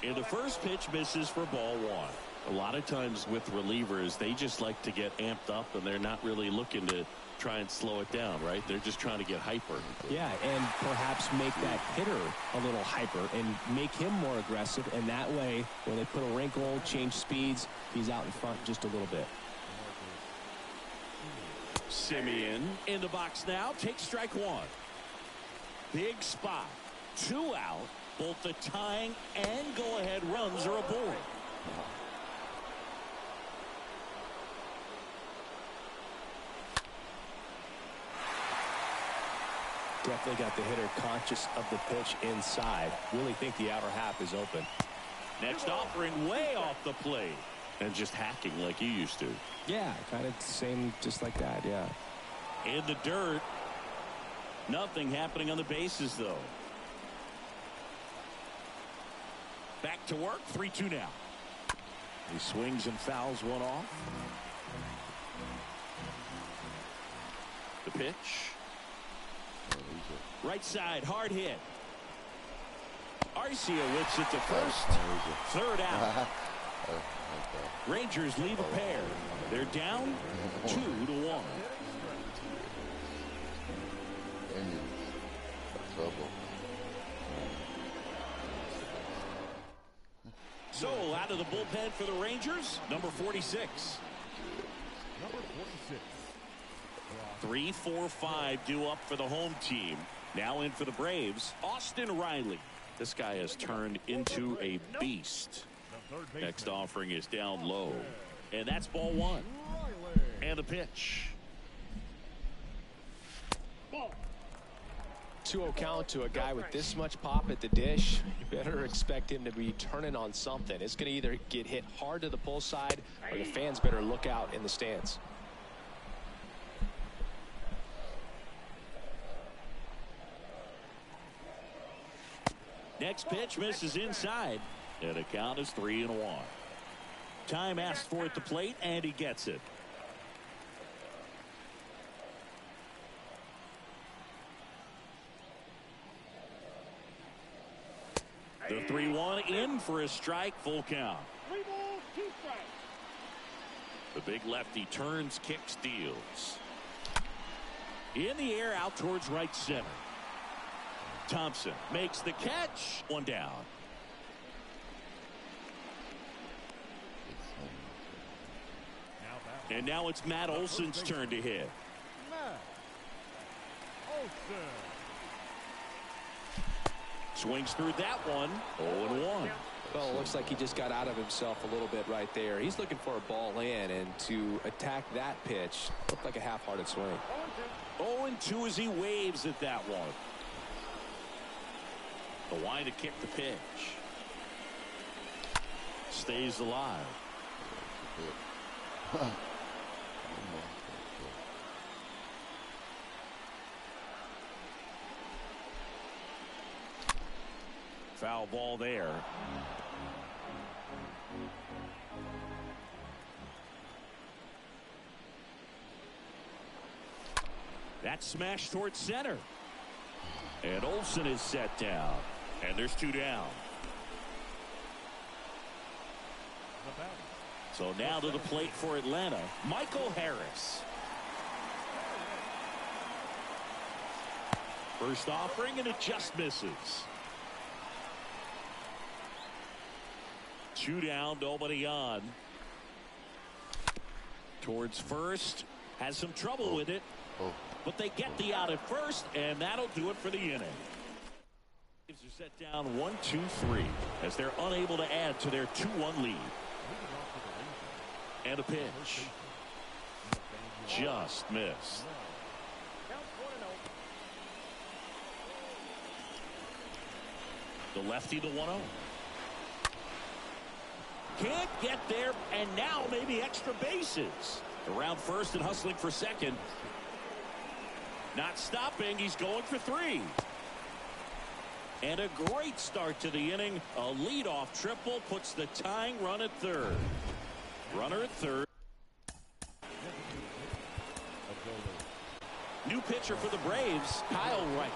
In the first pitch, misses for ball 1. A lot of times with relievers, they just like to get amped up, and they're not really looking to try and slow it down, right? They're just trying to get hyper. Yeah, and perhaps make that hitter a little hyper and make him more aggressive. And that way, when they put a wrinkle, change speeds, he's out in front just a little bit. Simeon in the box now. Takes strike 1. Big spot. 2 out. Both the tying and go-ahead runs are aboard. Definitely got the hitter conscious of the pitch inside. Really think the outer half is open. Next offering way off the plate. And just hacking like you used to. Yeah, kind of same just like that, yeah. In the dirt. Nothing happening on the bases, though. Back to work. 3-2 now. He swings and fouls one off. The pitch. Right side, hard hit. Arcia whips it to first. Third out. Rangers leave a pair. They're down 2-1. So out of the bullpen for the Rangers, number 46. Number 46. 3, 4, 5 due up for the home team. Now in for the Braves, Austin Riley. This guy has turned into a beast. Next offering is down low. And that's ball 1. And the pitch. 2-0 count to a guy with this much pop at the dish. You better expect him to be turning on something. It's going to either get hit hard to the pull side, or the fans better look out in the stands. Next pitch misses inside. And the count is 3-1. Time asked for at the plate, and he gets it. The 3-1 in for a strike, full count. 3 balls, 2 strikes. The big lefty turns, kicks, deals. In the air, out towards right center. Thompson makes the catch. 1 down. And now it's Matt Olson's turn to hit. Matt Olson. Swings through that one. 0-1. Well, it looks like he just got out of himself a little bit right there. He's looking for a ball in, and to attack that pitch looked like a half-hearted swing. 0-2 as he waves at that one. The line to kick the pitch. Stays alive. Foul ball there. That smash towards center. And Olsen is set down. And there's 2 down. So now to the plate for Atlanta, Michael Harris. First offering, and it just misses. 2 down, nobody on. Towards first, has some trouble with it. But they get the out at first, and that'll do it for the inning. Braves are set down 1-2-3 as they're unable to add to their 2-1 lead. And a pitch. Just missed. The lefty to 1-0. Can't get there, and now maybe extra bases. Around first and hustling for second. Not stopping, he's going for 3. And a great start to the inning. A leadoff triple puts the tying run at third. Runner at third. New pitcher for the Braves, Kyle Wright.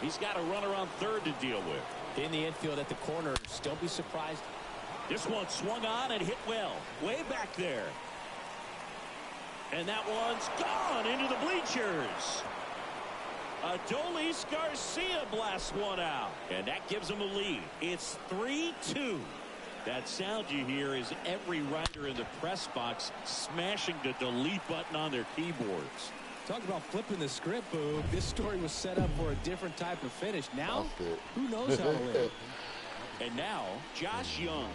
He's got a runner on third to deal with. In the infield at the corners, don't be surprised. This one swung on and hit well. Way back there. And that one's gone into the bleachers. Adolis Garcia blasts one out. And that gives them a lead. It's 3-2. That sound you hear is every writer in the press box smashing the delete button on their keyboards. Talk about flipping the script, Boog. This story was set up for a different type of finish. Now, who knows how to win? And now, Josh Young.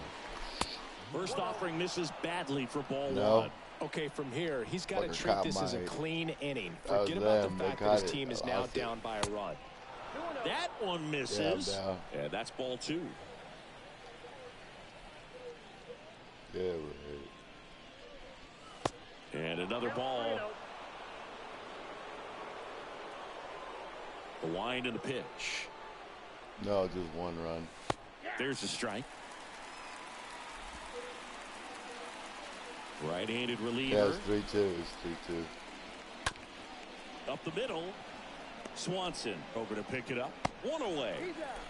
First offering misses badly for ball 1. Okay, from here, he's got to treat this as a clean inning. Forget about the fact that his team is now down by a run. That one misses. Yeah, that's ball 2. Yeah, right. And another ball. The wind and the pitch. No, just 1 run. There's a strike. Right-handed reliever. Yeah, it's 3-2. It's 3-2. Up the middle. Swanson over to pick it up. 1 away.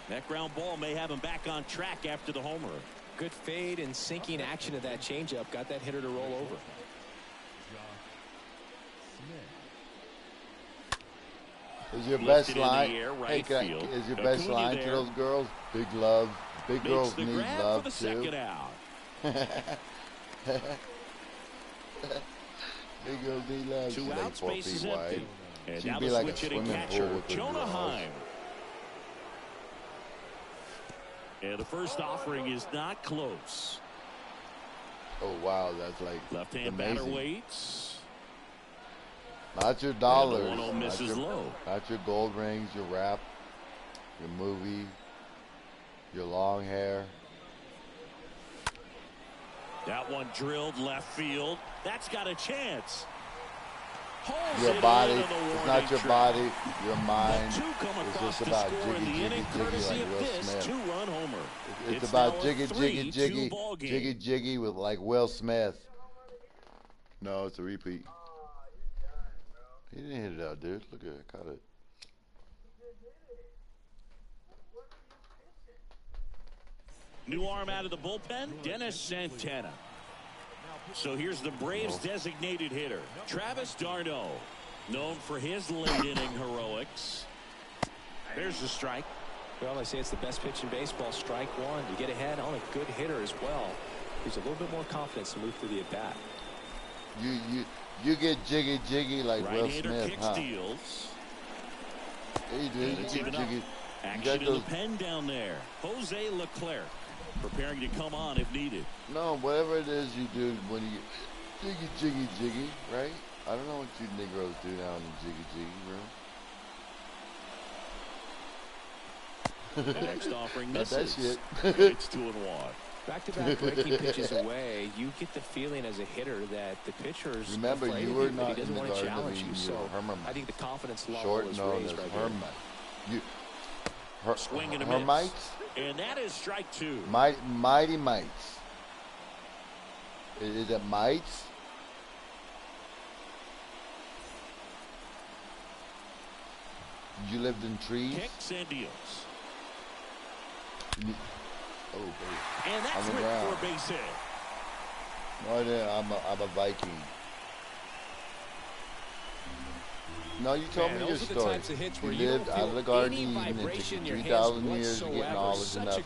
That ground ball may have him back on track after the homer. Good fade and sinking action of that changeup. Got that hitter to roll over. Is your best line? Right, hey, is your best line to those girls? Big love. Big girls need love too. Second out. Big girls need love. 2 outs, 4 feet is wide. empty. And she'd now be the like switch a hitting swimming catcher, pool with Jonah Heim. And the first offering is not close. Oh wow, that's like left-hand batter waits. Not your dollars. And the 1-0 misses low. Not your gold rings, your rap, your movie, your long hair. That one drilled left field. That's got a chance. Holds your body. It's not your body. Your mind. It's just about jiggy, jiggy, jiggy like Will Smith. 2-run homer. It's about jiggy, jiggy, jiggy, jiggy, jiggy with like Will Smith. No, it's a repeat. He didn't hit it out, dude. Look at it. Caught it. New arm out of the bullpen, Dennis Santana. So here's the Braves' designated hitter, Travis d'Arnaud, known for his late inning heroics. There's the strike. Well, they say it's the best pitch in baseball. Strike 1. You get ahead on a good hitter as well. Gives a little bit more confidence to move through the at-bat. You get jiggy, jiggy like Will Smith, huh? Steals. Hey, dude, you get jiggy. Action in the pen down there. Jose Leclerc preparing to come on if needed. No, whatever it is you do when you get jiggy, jiggy, right? I don't know what you Negroes do down in the jiggy, jiggy room. The next offering misses. That shit. It's 2-1. Back-to-back breaking pitches away, you get the feeling as a hitter that the pitcher's remember afraid you were of you, not but he doesn't in the want to Garden challenge you. So Herman. I think the confidence level Short is known raised as right Herman. there. Swing and a Hermites? miss. And that is strike 2. Mighty Mites. Is it mites? You lived in trees? Kicks and deals. Oh, baby. And that's ripped for a base hit. No, I'm a Viking. No, you told me your story. You lived out of the Garden of Eden and took 3,000 years to get knowledge enough to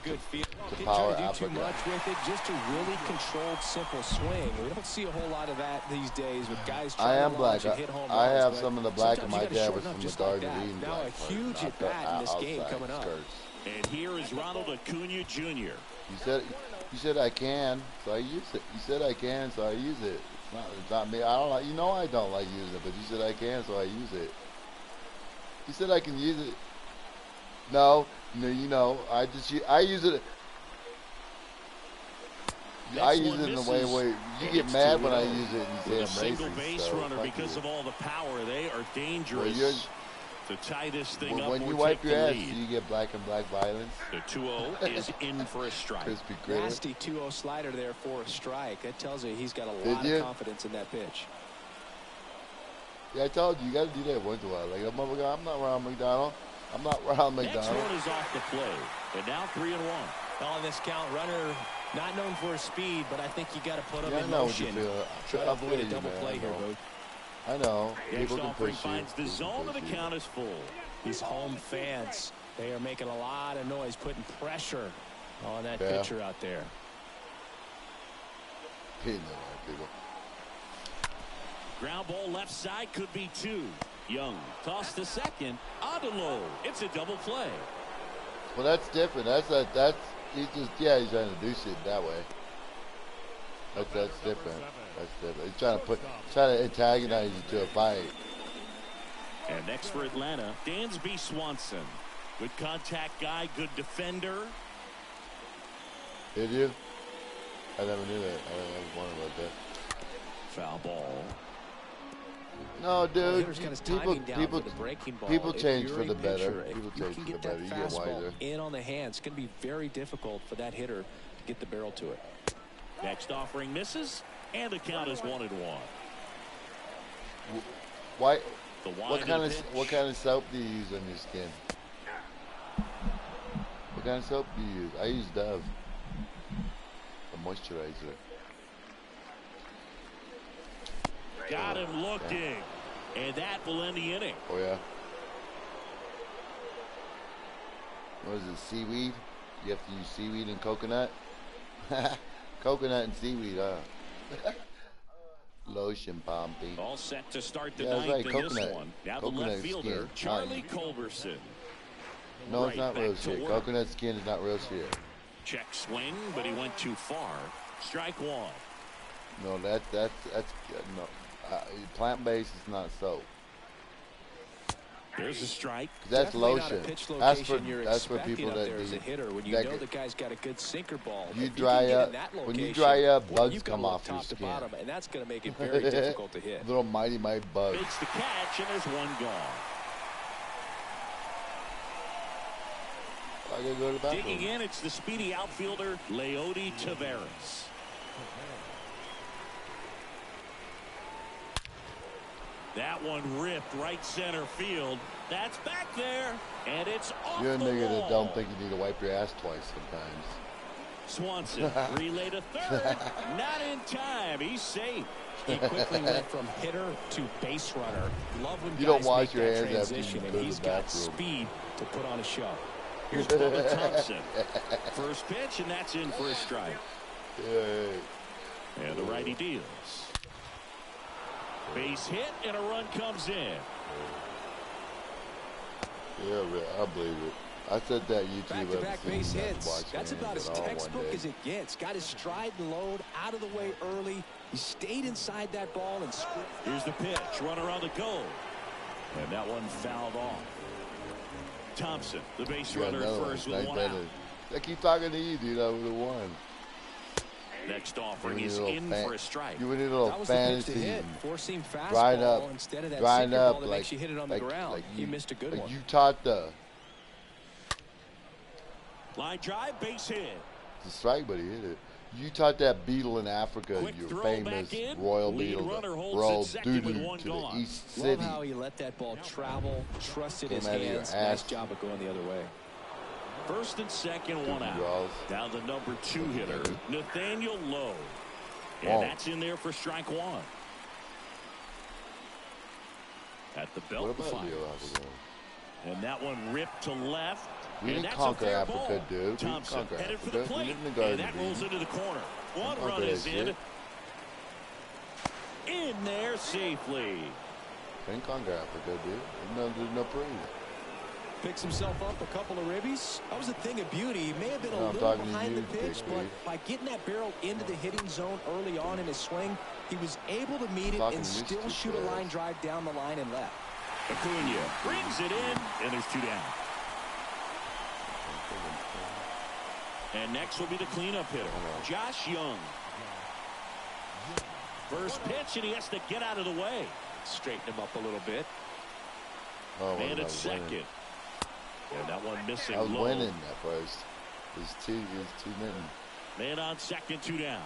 power Africa. Much with it, just a really controlled, simple swing. We don't see a whole lot of that these days with guys trying I am to black. hit home runs. I have some of the black in my dad was from the like Garden of Eden. Now a huge at bat in this game coming up. And here is Ronald Acuna Jr. You said I can, so I use it. You said I can, so I use it. It's not me. I don't like. You know I don't like using it, but you said I can, so I use it. You said I can use it. No, you know I use it. I use it in the way where you get mad when I use it and you say I'm racist. Single base runner because of all the power. They are dangerous. To tie this thing up, when you wipe your ass, you get black and black violence. The 2-0 is in for a strike. Nasty 2-0 slider there for a strike. That tells you he's got a lot of confidence in that pitch. Yeah, I told you, you got to do that once in a while. Like, I'm not Ronald McDonald. I'm not Ronald McDonald. Next one is off the play. And now 3-1. On this count, runner not known for his speed, but I think you got to put him in motion. Try to avoid a double play here, Booth. I know. Next offering finds the zone, and the count is full. These home fans, they are making a lot of noise, putting pressure on that pitcher out there. Ground ball left side, could be 2. Young toss to second. Odelo. It's a double play. Well, that's different. He's trying to do shit that way. That's different. That's different. He's trying to antagonize you to a fight. And next for Atlanta, Dansby Swanson. Good contact guy, good defender. Did you? I never knew that. I was wondering about that. Foul ball. No, dude. People change for the better. People change for the better. You get wiser. In on the hand. It's going to be very difficult for that hitter to get the barrel to it. Next offering misses, and the count is 1-1. Why? What kind of soap do you use on your skin? What kind of soap do you use? I use Dove, a moisturizer. Got him looking, and that will end the inning. Oh yeah. What is it? Seaweed? You have to use seaweed and coconut. Coconut and seaweed, Lotion, Pompey. All set to start the ninth in this one. Now the left fielder, Charlie Culberson. No, it's not real shit. Coconut skin is not real shit. Check swing, but he went too far. Strike 1. No, that's no. Plant-based is not soap. There's a strike. That's lotion. That's for people that there's a hitter when you know the guy's got a good sinker ball. You dry up. When you dry up, bugs come off your skin. Bottom, and that's going to make it very difficult to hit. Little mighty bugs. Makes the catch, and there's one gone. I gotta go to the bathroom. Digging in, it's the speedy outfielder Leody Taveras. That one ripped right center field. That's back there, and it's off the wall. You're a nigga that don't think you need to wipe your ass twice sometimes. Swanson relay to third. Not in time. He's safe. He quickly went from hitter to base runner. Love when you guys don't wash make your that hands transition, after you and go to he's the got bathroom. speed to put on a show. Here's Bubba Thompson. First pitch, and that's in for a strike. Yay. And the righty deals. Base hit, and a run comes in. Yeah, I believe it. I said that YouTube back-to-back base hits. That's about as textbook as it gets. Got his stride and load out of the way early. He stayed inside that ball and scored. Here's the pitch. Runner on the go. And that one fouled off. Thompson, the base runner at first with one out. I keep talking to you, dude. I would have won. Next offering is in for a strike. You would need a little fantasy. Four-seam fastball grind up, instead of that grind sinker up ball that like makes you hit it on the ground. like you missed a good one. You taught the. Line drive, base hit. It's a strike, but he hit it. You taught that beetle in Africa, Quick your throw famous back in. royal Lead beetle, runner holds roll at second with doo-doo one to gone. the East Love City. how he let that ball travel, trusted his Come out of your hands. ass. Nice job of going the other way. First and second, one out. Draws. Now the number 2 hitter, Nathaniel Lowe. And Whoa. that's in there for strike one. At the belt What about fire. Leo Africa? And that one ripped to left. We and didn't that's conquer a fair Africa, ball. dude. We didn't Thompson conquer headed for Africa. the We plate. lived in the Garden And that of rolls Eden. into the corner. One Conquer run that is in. shit. In there safely. Didn't conquer Africa, dude. There's no parade. Picks himself up a couple of ribbies. That was a thing of beauty. He may have been a No, I'm little talking to behind you, the pitch, Big but B. by getting that barrel into the hitting zone early on in his swing, he was able to meet it Talking and to you, still Steve shoot a Perez. line drive down the line and left. Acuna brings it in, and there's 2 down. And next will be the cleanup hitter, Josh Young. First pitch, and he has to get out of the way. Straighten him up a little bit. Oh, Man I at was second. winning. And that one missing I was low. winning at first. It was 2-0. Man on second, 2 down.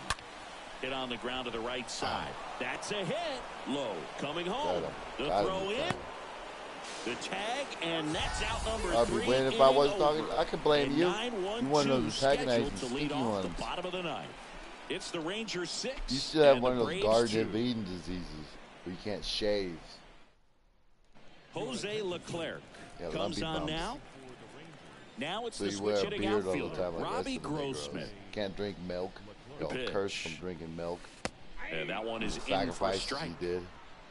Hit on the ground to the right side. That's a hit. Low coming home. The throw in. The tag, and that's out number 3. I'd be winning if I wasn't talking. I could blame you. You one of those scheduled antagonists, to lead sneaky off the ones. bottom of the ninth. It's the Rangers 6. You still have and one the of those Braves Garden 2. of Eden diseases where you can't shave. Jose Leclerc Yeah, comes lumpy on bumps. now. Now it's So the you wear switch a hitting beard all the outfielder, time like Robbie the Negroes. Grossman. Can't drink milk. You'll Pitch. curse from drinking milk. And that one is in for a Sacrifice strike. you did.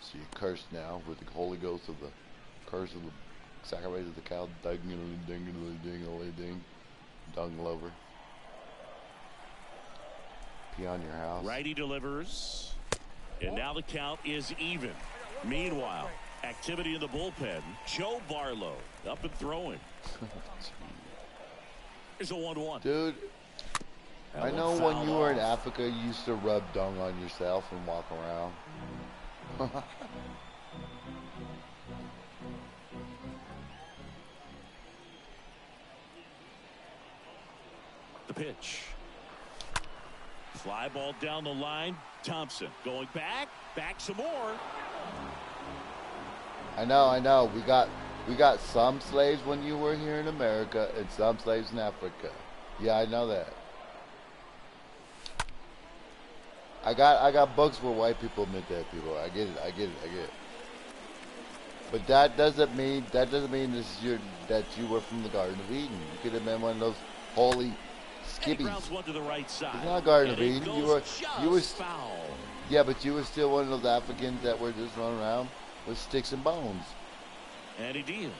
So you cursed now with the Holy Ghost of the curse of the sacrifice of the cow. Ding-a-ling-ding-a-ling-ding-a-ling-ding. Dung lover. Pee on your house. Righty delivers. And now the count is even. Meanwhile, activity in the bullpen. Joe Barlow up and throwing. Here's a 1-1. Dude, That I one know when fouled you were in off. Africa, you used to rub dung on yourself and walk around. The pitch. Fly ball down the line. Thompson going back some more. I know. We got some slaves when you were here in America and some slaves in Africa. Yeah, I know that. I got books where white people admit that, people. I get it. But that doesn't mean that you were from the Garden of Eden. You could have been one of those holy skibbies. Grounds one to the right side. It's not Garden of And it Eden. goes You were just foul. Yeah, but you were still one of those Africans that were just running around with sticks and bones. And he deals.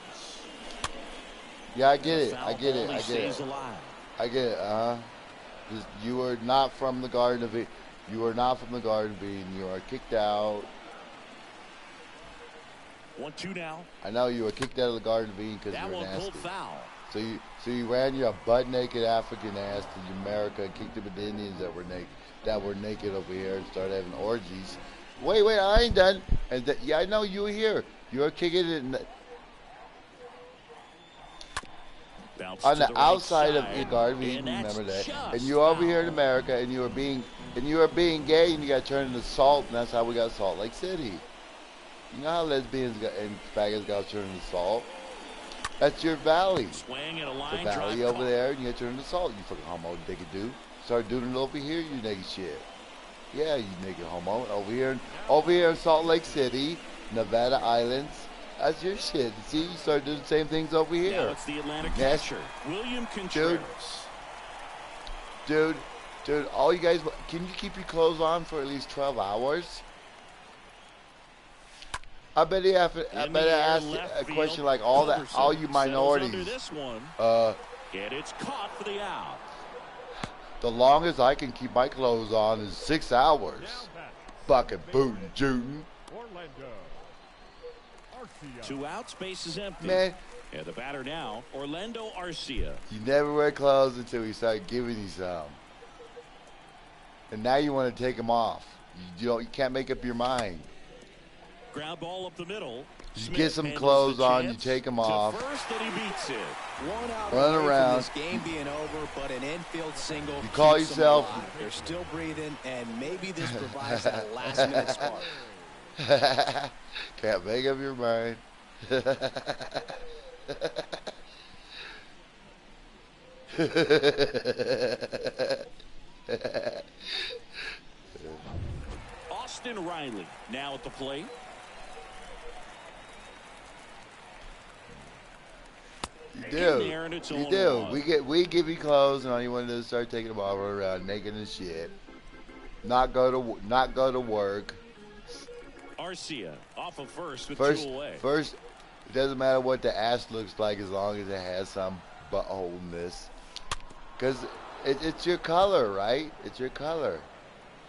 Yeah, I get The it. foul I get ball, it. he I get stays it. alive. I get it. You were not from the Garden of Eden. You are not from the Garden of Eden. You are kicked out. 1-2 now. I know you were kicked out of the Garden of Eden because That you were one nasty. pulled foul. So you ran your butt naked African ass to America and kicked it with the Indians that were naked over here and started having orgies. Wait, I ain't done. And yeah, I know you were here. You were kicking it on the outside of the Garden of Eden. Remember that? And you over here in America, and you were being gay, and you got turned into salt, and that's how we got Salt Lake City. You know how lesbians and faggots got turned into salt? That's your valley. Swing and a The line valley drive over caught. there, and you get turned into salt. You fucking homo, dicky do. Start doing it over here, you naked shit. Yeah, you naked homo. Over here in Salt Lake City, Nevada Islands. That's your shit. See, you start doing the same things over here. Now it's the Atlanta Yes. catcher, William Contreras. Dude, all you guys, can you keep your clothes on for at least 12 hours? I bet I asked a question like all you Settles under minorities. this one, and it's caught for the out. The longest I can keep my clothes on is 6 hours. Fucking bootin' jootin'. Orlando Arcia. 2 outs, base is empty. Man, And the batter now, Orlando Arcia. you never wear clothes until we start giving you some. And now you want to take them off. You can't make up your mind. Ground ball up the middle. You get some clothes on, you take them off. First, and he beats it. One out run around. This game being over, but an infield single. You call yourself. They're still breathing, and maybe this provides that last-minute spark. Can't make up your mind. Austin Riley now at the plate. You do. We give you clothes, and all you want to do is start taking them all around naked and shit. Not go to work. Arcia off of first with 2 away. First, it doesn't matter what the ass looks like as long as it has some buttholeness. Because it's your color, right? It's your color.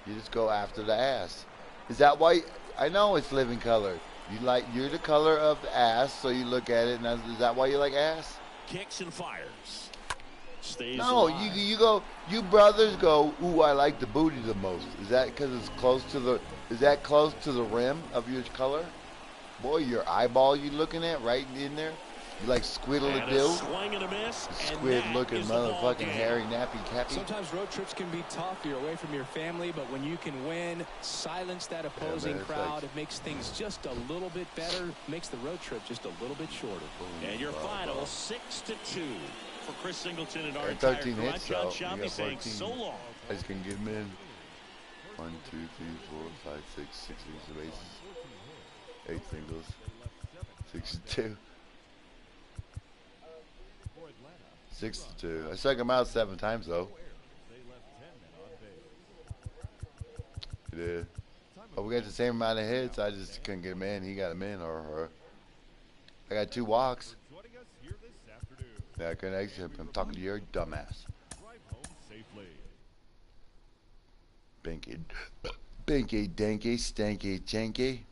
You just go after the ass. Is that why? I know it's living color. You're the color of the ass, so you look at it, and is that why you like ass? Kicks and fires. Stays no, alive. you brothers go, ooh, I like the booty the most. Is that because it's close to the, is that close to the rim of your color? Boy, your eyeball you looking at right in there? You like Squiddle-a-doo? Swing and a miss. Squid-looking motherfucking hairy nappy cappy. Sometimes road trips can be tough. You're away from your family, but when you can win, silence that opposing crowd, it makes things just a little bit better, makes the road trip just a little bit shorter. And your final 6-2 for Chris Singleton and our 13 entire hits, John so Shelby saying so long. I just can get him in. 1, 2, 3, 4, 5, 6, 6 bases. 8 singles. 6-2. 6-2. I struck him out 7 times though. He did. But we got the same amount of hits. I just couldn't get him in. He got him in, or her. I got 2 walks. Yeah, I couldn't exit him. I'm talking to your dumbass. Binky, dinky, stanky, chinky.